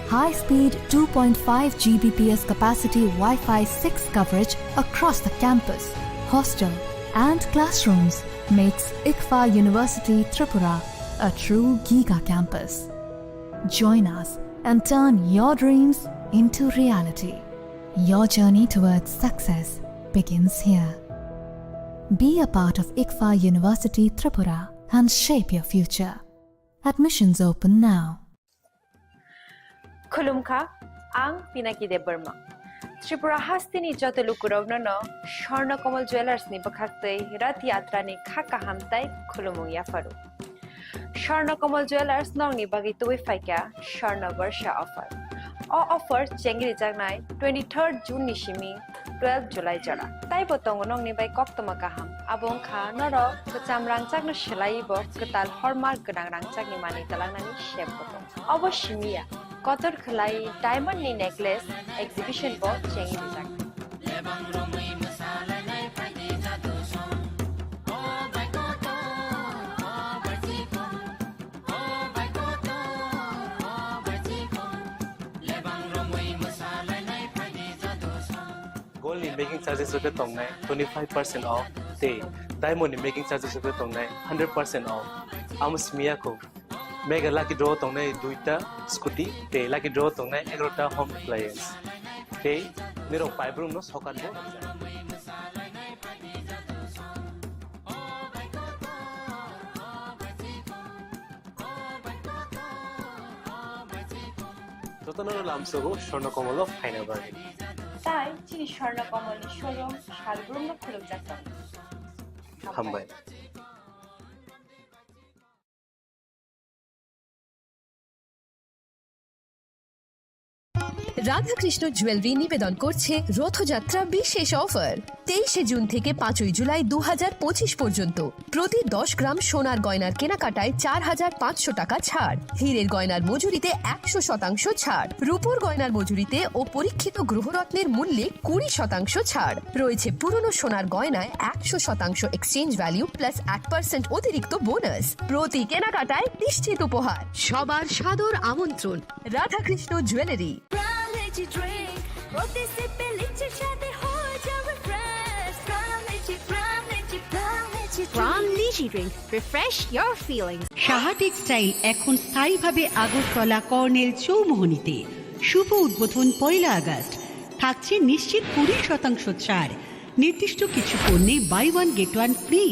High-speed 2.5 Gbps capacity Wi-Fi 6 coverage across the campus, hostel, and classrooms makes ICFA University Tripura a true giga campus. Join us and turn your dreams into reality. Your journey towards success begins here. Be a part of ICFA University Tripura and shape your future. Admissions open now. Khulumkha, ang Pinaki de Burma. Tripura hastini joto lukurogno no Shorna Kamal Jewelers ni bakhaktei rat yatra ni khaka hamtai khulumung yafaru. Shorna Kamal Jewelers nong ni bagi tuwi faika Shorna Varsha offer. O offer chengri jagnai 23rd June ni shimi 12 July jara. Tai botong nong ni bai kok toma kaham. Abong kha noro kecam rangcak no shelai bo ketal hallmark gedang rangcak ni mani talang nani shep botong. Obo shimia kotor khlai diamond ni necklace exhibition bo chengri jagnai. Gold in making charges of the tongue 25% off. They diamond in making charges of the tongue 100% off. Amos Miyako. Mega lucky draw tongue duita scooty. They lucky draw tongue egrota home appliance. They Niro pipe room no socket bo. Totono Lamsogo, Shorna Komolo, Final Bargain. Tai Chini Khorang Kamal showroom Shalbrum no khuluk jakam. Hambai. Radhakrishna jewellery নিবেদন করছে রথযাত্রা বিশেষ offer 23 June থেকে 5 জুলাই 2025 পর্যন্ত প্রতি 10 গ্রাম সোনার গয়নার কেনাকাটায় 4500 টাকা ছাড় হীরের গয়নার মজুরিতে 100% ছাড় রূপোর গয়নার মজুরিতে ও পরীক্ষিত গ্রহরত্নের মূল্যে 20% ছাড় রয়েছে পুরনো সোনার গয়নায় 100% এক্সচেঞ্জ ভ্যালু প্লাস 8% অতিরিক্ত বোনাস প্রতি কেনাকাটায় নিশ্চিত উপহার সবার সাদর আমন্ত্রণ Radhakrishna jewellery From Lychee Drink, refresh your feelings. Saha textile এখন স্থায়ীভাবে আগরতলা কর্নেল চৌমোহনীতে শুভ উদ্বোধন 1 আগস্ট থাকছে নিশ্চিত 20% ছাড় নির্দিষ্ট কিছু পণ্যে buy one get one free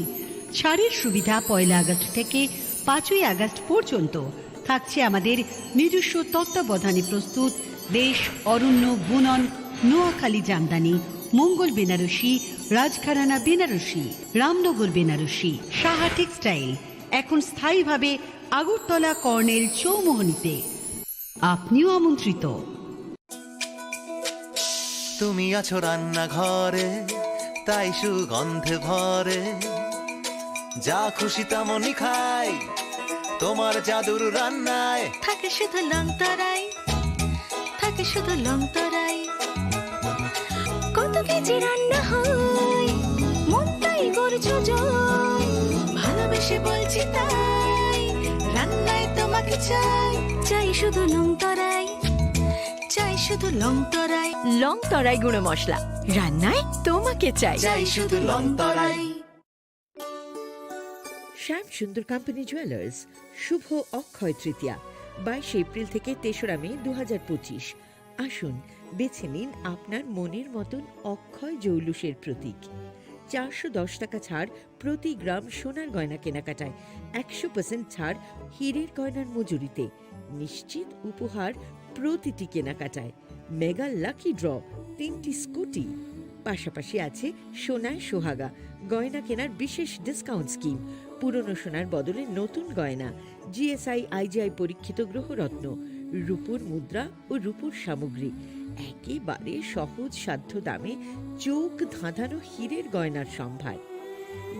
ছাড়ের সুবিধা 1 আগস্ট থেকে 5 আগস্ট পর্যন্ত থাকছে আমাদের নিজস্ব তত্ত্বাবধানে প্রস্তুত দেশ অরণ্য বুনন নোয়াখালী জামদানি মঙ্গল বেনারসি রাজঘরানা বেনারসি রামনগর বেনারসি সাহা টেক্সটাইল এখন স্থায়ীভাবে আগরতলা কর্নেল চৌমোহনীতে আপনিও আমন্ত্রিত তুমি আছো রান্নাঘরে তাই সুগন্ধে ভরে যা খুশি তেমনই খাই তোমার জাদুর রান্নায় থাকে শুধু লংতরাই থাকে শুধু লংতরাই কত কেজি রান্না হয় মনটাই করছো জয় ভালোবেসে বলছি তাই রান্নায় তোমাকে চাই চাই শুধু লংতরাই চাই শুধু লংতরাই লংতরাই গুঁড়ো মশলা রান্নায় তোমাকে চাই চাই শুধু লংতরাই শ্যাম সুন্দর কোম্পানি জুয়েলার্স শুভ অক্ষয় তৃতীয়া 22 এপ্রিল থেকে 3রা মে 2025 আসুন বেছে নিন আপনার মনের মতন অক্ষয় জৌলুসের প্রতীক 410 টাকা ছাড় প্রতি গ্রাম সোনার গয়না কেনাকাটায় 100% ছাড় হীরের গয়নার মজুরিতে নিশ্চিত উপহার প্রতিটি কেনাকাটায় মেগা লাকি ড্র 3টি স্কুটি পাশাপাশি আছে সোনায় সোহাগা গয়না কেনার বিশেষ ডিসকাউন্ট স্কিম, পুরনো সোনার বদলে নতুন গয়না, জিএসআই আইজিআই পরীক্ষিত গ্রহরত্ন, রূপোর মুদ্রা ও রূপোর সামগ্রী, একেবারে সহজ সাধ্য দামে চোখ ধাঁধানো হীরের গয়নার সম্ভার।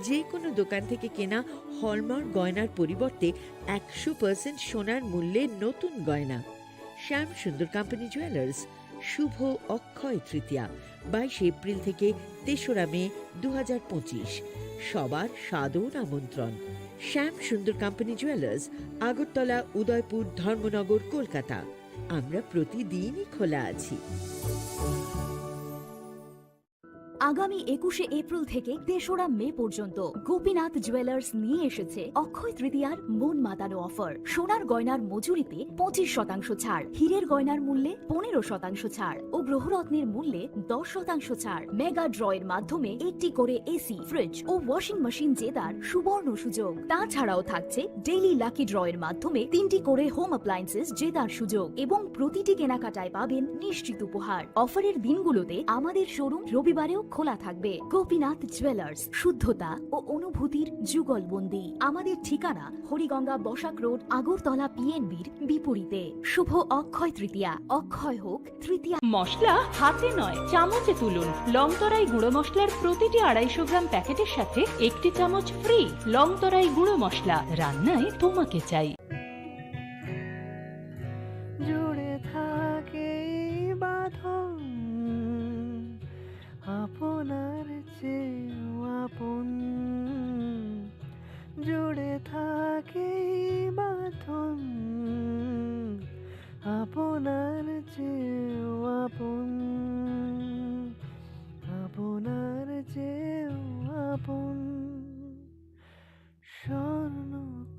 যে কোনো দোকান থেকে কেনা হলমার্ক গয়নার পরিবর্তে 100% সোনার মূল্যে নতুন গয়না। শ্যাম সুন্দর কোম্পানি জুয়েলার্স, শুভ অক্ষয় তৃতীয়া 22 এপ্রিল থেকে 3রা মে 2025। সবার সাদর আমন্ত্রণ। শ্যাম সুন্দর কোম্পানি জুয়েলার্স, আগরতলা, উদয়পুর, ধর্মনগর, কলকাতা। আমরা প্রতিদিনই খোলা আছি। আগামী 21শে এপ্রিল থেকে 3রা মে পর্যন্ত গোপীনাথ জুয়েলার্স নিয়ে এসেছে অক্ষয় তৃতীয়ার মন মাতানো অফার। সোনার গয়নার মজুরিতে 25% ছাড়, হীরের গয়নার মূল্যে 15% ছাড় ও গ্রহরত্নের মূল্যে 10% ছাড়। মেগা ড্রয়ের মাধ্যমে একটি করে এসি, ফ্রিজ ও ওয়াশিং মেশিন জেতার সুবর্ণ সুযোগ। তাছাড়াও থাকছে ডেইলি লাকি ড্রয়ের মাধ্যমে 3টি করে হোম অ্যাপ্লায়েন্সেস জেতার সুযোগ এবং প্রতিটি কেনাকাটায় পাবেন নিশ্চিত উপহার। অফারের দিনগুলোতে আমাদের শোরুম রবিবারেও খোলা থাকবে। গোপীনাথ জুয়েলার্স, শুদ্ধতা ও অনুভূতির যুগলবন্দি। আমাদের ঠিকানা হরিগঙ্গা বসাক রোড, আগরতলা পিএনবির বিপরীতে। শুভ অক্ষয় তৃতীয়া, অক্ষয় হোক তৃতীয়া। মশলা হাতে নয় চামচে তুলুন। লংতরাই গুঁড়ো মশলার প্রতিটি 250 গ্রাম প্যাকেটের সাথে 1টি চামচ ফ্রি। লংতরাই গুঁড়ো মশলা, রান্নায় তোমাকে চাই। জুড়ে থাকে বাঁধন আপনার চেয়েও আপন, জুড়ে থাকে বাঁধন আপনার চেয়েও আপন, আপনার চেয়েও আপন স্বর্ণ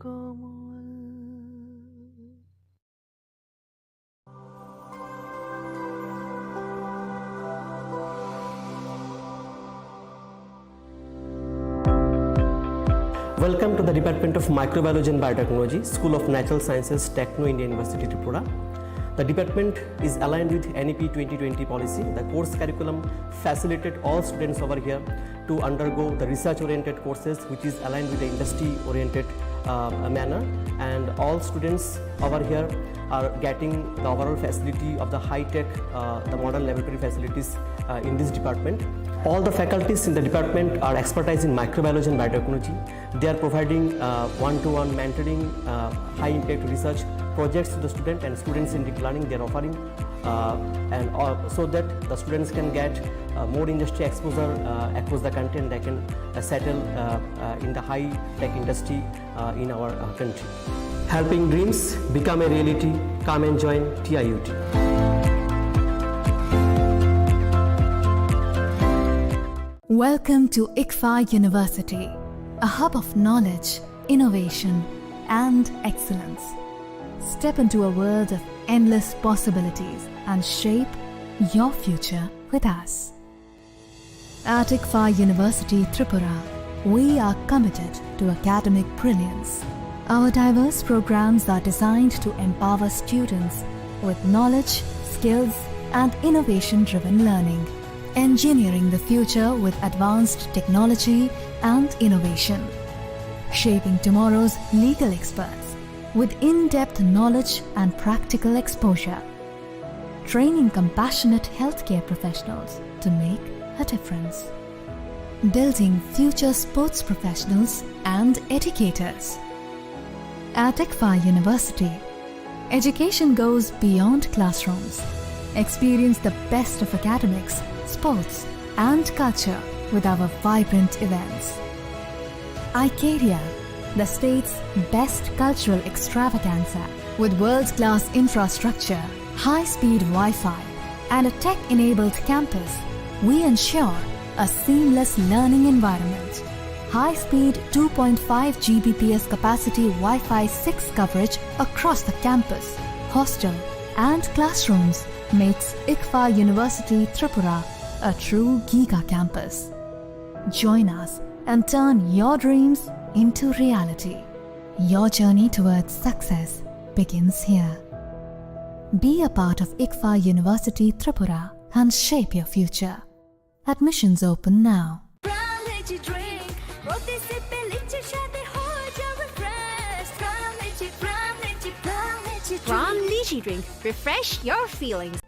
কমল। Welcome to the Department of Microbiology and Biotechnology, School of Natural Sciences, Techno Indian University Tripura. The department is aligned with NEP 2020 policy. The course curriculum facilitated all students over here to undergo the research-oriented courses, which is aligned with the industry-oriented manner. And all students over here are getting the overall facility of the high-tech, the modern laboratory facilities in this department. All the faculties in the department are expertise in microbiology and biotechnology. They are providing one-to-one mentoring, high-impact research projects to the student, and students in deep learning they are offering, so that the students can get more industry exposure across the country, and they can settle in the high-tech industry in our country. Helping dreams become a reality. Come and join TIUT. Welcome to ICFA University, a hub of knowledge, innovation, and excellence. Step into a world of endless possibilities and shape your future with us. At ICFA University Tripura, we are committed to academic brilliance. Our diverse programs are designed to empower students with knowledge, skills, and innovation-driven learning. Engineering the future with advanced technology and innovation. Shaping tomorrow's legal experts with in-depth knowledge and practical exposure. Training compassionate healthcare professionals to make a difference. Building future sports professionals and educators. At ICFA University, education goes beyond classrooms. Experience the best of academics, sports, and culture with our vibrant events. ICARIA, the state's best cultural extravaganza, with world-class infrastructure, high-speed Wi-Fi, and a tech-enabled campus, we ensure a seamless learning environment. High-speed 2.5 Gbps capacity Wi-Fi 6 coverage across the campus, hostel, and classrooms makes ICFA University Tripura a true Giga campus. Join us and turn your dreams into reality. Your journey towards success begins here. Be a part of ICFA University Tripura and shape your future. Admissions open now. From Lychee Drink, refresh your feelings.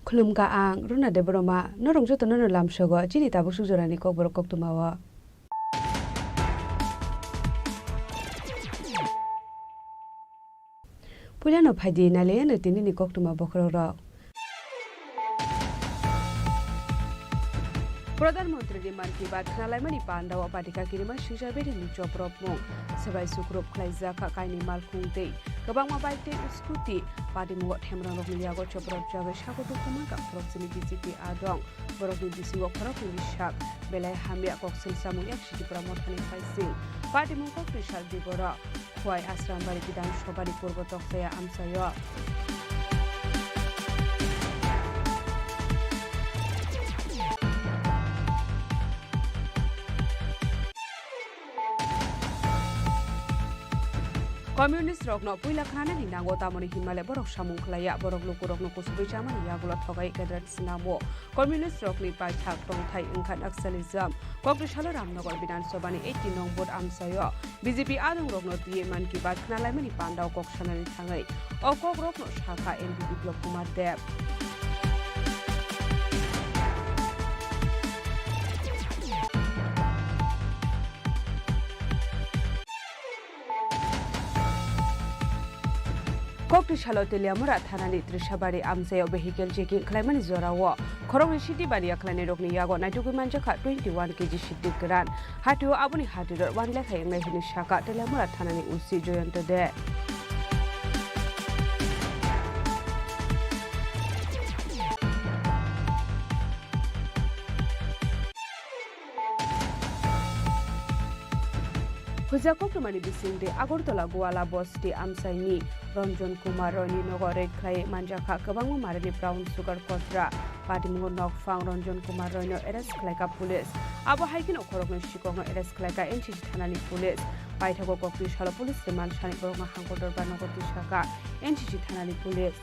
Khulum ka ang runa de broma norong joto no lam sogo chini tabu sujorani kok borok kok tumawa Pulano phaidi nale no tini ni kok tuma bokro ro प्रधानमन्त्री मन की बात खालायमानि पान्दाव पाटिका किरिमा सुजा बेरिनि चप्रपमु सबाय सुक्रुप खलाइजा खाकाइनि मालखुंदै गोबांमा बाइकटे scooty पादिमु थेमरन रगलियागो चप्रप जागे सागोटु खमा काफ्रक्सिनि BJP आदं बरकनि बिसिंगो खरकनि साक बेलाय हामिया कक्सिल सामु एकसिटि प्रमोथनि फाइसिं पादिमु कक्रिसाल दिगरा खुवाय आश्रामबारि बिधान सभानि पूर्व तक्साया आमसायो Communist rokno puila khana ni nango tamoni himale borok samung khlaya borok luku rokno kusubai chamani yagulo thogai kadrat sinamo Communist rokni pai thak tong thai ingkhan naxalism kokri shalo ramnagar bidan sobani 18 nong bot amsayo BJP adong rokno tie man ki bat khana laimani pandaw kok sanani thangai o kok rokno shakha NDP Biplop Kumar Dev Kokri Shalotelia Mura Thanani Trishabari Amsayo vehicle checking Climani Zorawa Korong City Baria Clan Rokni Yago Natuku Manjaka 21 kg Shiti Gran Hatu Abuni Hatu 1 lakh Hini Shaka Telamura Thanani Usi Joyanta de Hujako Kumani Bisinde Agortola Guala Bosti Amsaini Ranjan Kumar Roni Nogoret Clay Manjaka Kabangu Marani Brown Sugar Kotra Patimu Nok Fang Ranjan Kumar Rono Eres Kleka Police Abo Hiking Okorogan Shikong Eres Kleka Enchi Tanani Police Paitago Kokish Hala Police Demand Shani Boroma Hankotor Banogoti Shaka Enchi Tanani Police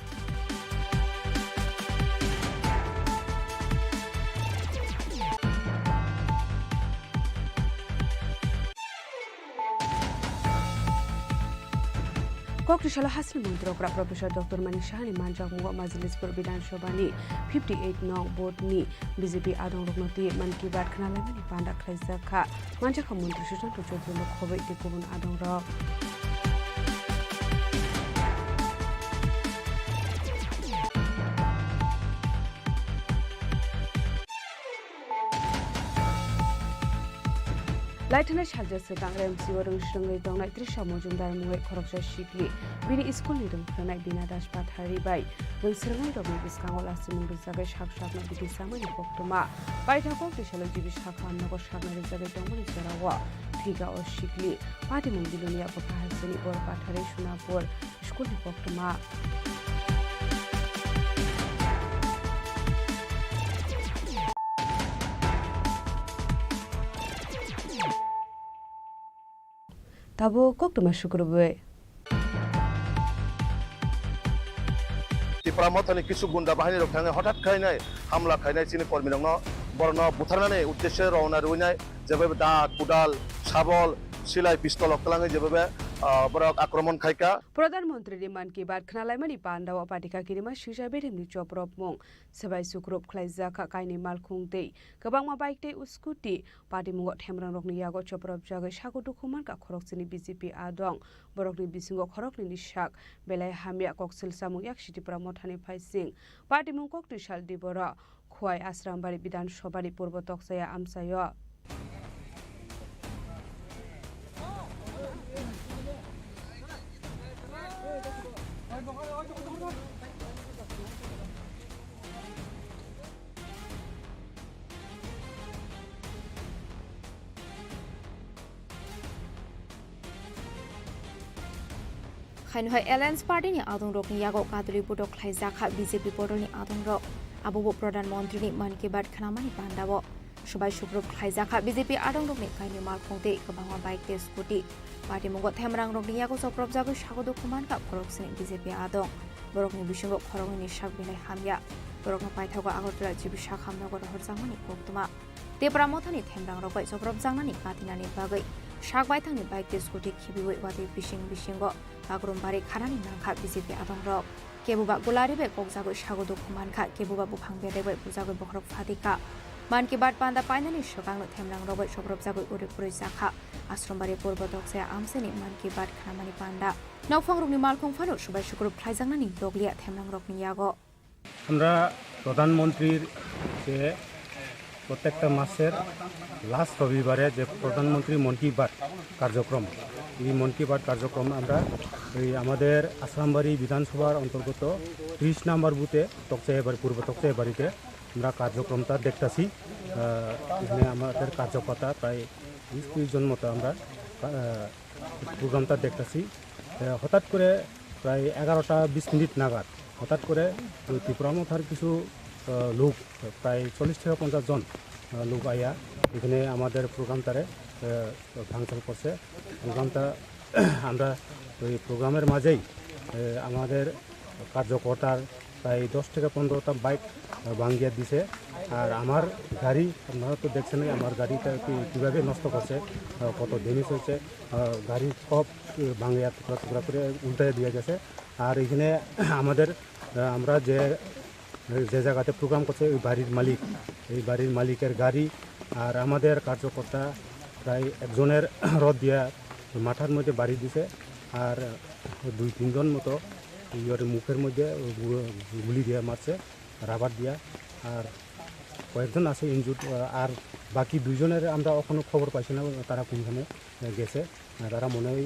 Kokrishala Hasil Montrokra Professor Dr. Manishani Manjak Mugo Majlis Perbidan Shobani 58 Nong Botni BJP Adong Rognoti Manki Bat Knalamani Panda Klaizaka Manjaka Montri Shutan to Jojo Kobe Tikun Adong Rock Laitana Shalja Sedang MC Warung Shungai Dong Night Trisha Mojumdar Muwe Koroksa Shikli Bini Iskul Nidung Pranai Bina Dash Pathari Bai Dong Serang Dong Biskangola Simung Zaga Shak Shak No Biti Samani Koktuma Baita Kok Tishalo Jibish Hakam Nago Shak Na Zaga Dongmani Sarawa Tiga O Shikli Pati Mundilunia Bakahasani Bor Pathari Shunapur Shkul Koktuma Tabo kok tu masuk rube. Tripura motani kisu gunda bahini rok thangay hotat khainai hamla khainai chini kormi rokno borno butharnani uddeshe rona ruinai jebabe daat kudal sabol silai pistol oktalangai jebabe borok akromon khaika Pradhanmantri man ki baat khnalaimani pandaw patika kirima shisha berimni choprop mong sabai sukrop khlaija kha kaini malkhungtei kabangma bike uskuti pati mungo themrang rokni yago choprop jagai sagotu khuman ka khorokchini BJP adong borokni bisingo khorokni nisak belai hamia koksil samung yak city pramothani phaising pati mung kok trisal dibora Khowai আশ্রামবাড়ি বিধানসভারি Purba তকসায়া আমসায় Khainhoi Alliance Party ni adung rok ni yago kaduli budok khlaijaka BJP bodol ni adung rok abobo pradhan mantri ni man ki baat khanamani pandawo সবাই শুক্রব খাইজাখা BJP আদং রকনি কাইনি মালখংতে কবাংমা bike তে scooty party মুগ থেমরাং রকনি ইয়াগো সপ্রব জাগো স্বাগত কুমান কা খরকসিং BJP আদং বরকনি বিসঙ্গ খরংনি শাক বিলাই হামিয়া বরকনা পাইথাগো Agartala GB শাক হামনগর হরজাংমানি কোকতমা তেপ্রামথানি থেমরাং রকবাই সপ্রব জাংনানি কাতিনানি বাগৈ শাক বাইথাংনি বাইক তে স্কুটি খিবিবৈ ওয়াতে বিসিংগ বাগরমবাড়ি খানানি নাংখা বিজেপি আদং রক কেবুবা গোলারিবে kokjago স্বাগত কুমান খা কেবুবা বুফাং বেদেबै বুজাগৈ বখরক ফাতিকা মান কি বাত পান্দা পাইনানি সকাংনো থেমরাং রগৈ সব্রব জাগৈ উরিপুরৈ জাখা আশ্রমবাড়ি পূর্ব তকসায়া আমসেনি মান কি বাত খানামানি পান্ডা নৌফাং রুগনি মালখং ফানো সবাই শুক্রব খাইজাংনানি লগলিয়া থেমরাং রকনি ইয়াগো আমরা প্রধানমন্ত্রীর যে প্রত্যেকটা মাসের লাস্ট রবিবারে যে প্রধানমন্ত্রী মন কি বাত কার্যক্রম এই মন কি বাত কার্যক্রম আমরা এই আমাদের আশ্রামবাড়ি বিধানসভার অন্তর্গত 30 নম্বর বুথে তকসায়াবাড়ি পূর্ব তকসায়াবাড়িতে আমরা কার্যক্রমটা দেখতেছি এখানে আমাদের কার্যকর্তা প্রায় 20-30 জন মতো আমরা প্রোগ্রামটা দেখতেছি হঠাৎ করে প্রায় 11টা 20 মিনিট নাগাদ হঠাৎ করে ত্রিপুরা মথার কিছু লোক প্রায় 40 থেকে 50 জন লোক আইয়া এখানে আমাদের প্রোগ্রামটারে ভাঙচুর করছে প্রোগ্রামটা আমরা ওই প্রোগ্রামের মাঝেই আমাদের কার্যকর্তার প্রায় 10 থেকে 15টা বাইক ভাঙিয়ে দিছে আর আমার গাড়ি আপনারা তো দেখছেন আমার গাড়িটা কীভাবে নষ্ট করছে কত ড্যামেজ হয়েছে গাড়ি সব ভাঙিয়া টুকরা টুকরা করে উল্টে দিয়ে গেছে আর এখানে আমাদের আমরা যে জায়গাতে প্রোগ্রাম করছে ওই বাড়ির মালিকের গাড়ি আর আমাদের কার্যকর্তা প্রায় একজনের রড দিয়া মাথার মধ্যে বাড়ি দিছে আর 2-3 জন মতো ইয়ের মুখের মধ্যে গুলি দিয়ে মারছে রাবার দিয়া আর কয়েকজন আছে ইনজুর্ড আর বাকি 2 জনের আমরা এখনো খবর পাইছি না তারা কোনখানে গেছে তারা মনে হয়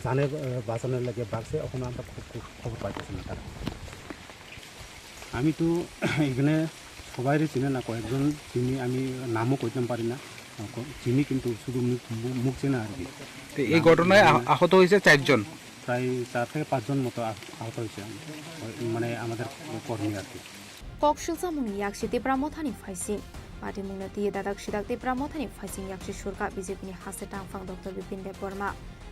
জানে বাঁচানোর লাগে বাঁচছে এখনো আমরা খবর পাইতেছি না তারা আমি তো এখানে সবাই চিনে না কয়েকজন চিনি আমি নামও কইতে পারি না চিনি কিন্তু শুধু মুখ চেনা আর কি এই ঘটনায় আহত হয়েছে 4 জন প্রায় 4 থেকে 5 জন মতো আহত হয়েছে মানে আমাদের কর্মী আর কি কক্সিলসা মুনি ইয়াকসি তেপ্রামথানি ফাইসিং পার্টি মুনা দিয়ে দাদাক সিদাক তেপ্রামথানি ফাইসিং ইয়াকসি সুরকা বিজেপি नि हासे टांगफां डॉक्टर विपिन देव वर्मा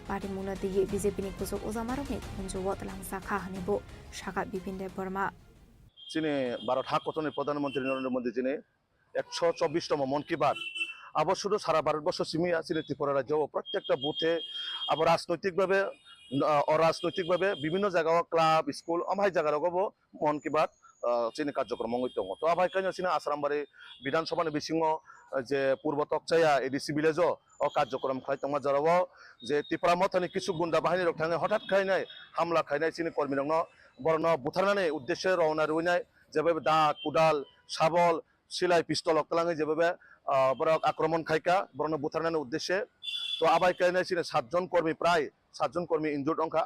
पार्टी मुना দিয়ে বিজেপি नि कुजो ओजामारकनि खुंजो तलां जाखा हानिबो शाखा विपिन देव वर्मा যিনি ভারত হাক গঠনের প্রধানমন্ত্রী নরেন্দ্র মোদী যিনি 124তম মন কি বাত আবার শুধু সারা ভারতবর্ষ সীমিত আছে ত্রিপুরা রাজ্য প্রত্যেকটা বুথে আবার অরাজনৈতিকভাবে বিভিন্ন জায়গায় ক্লাব স্কুল অমাই জায়গারগবো মন কি বাত চিনি কার্যক্রম দङ তো আবাইকানো চিনি আশ্রামবাড়ি বিধানসভাनि বিসিङ যে পূর্ব তকসায়া এডিসি ভিলেজ ও কার্যক্রম খাইতংমা জরাবো যে ত্রিপুরা মথানি কিছু গুন্ডা বাহিনী রক थाङै হঠাৎ খাইনাय হামলা খাইনাय চিনি কর্মী দङ বরণ বুথারনাनै উদ্দেশ্যে রওনা রইনাय যেভাবে দা কুদাল শাবল সিলাই পিস্তল অকলাঙে যেভাবে বরক আক্রমণ খাইকা বরণ বুথারনাनै উদ্দেশ্যে তো আবাইকানো চিনি 7 জন কর্মী প্রায় 7 জন কর্মী ইনজুর্ড অংখা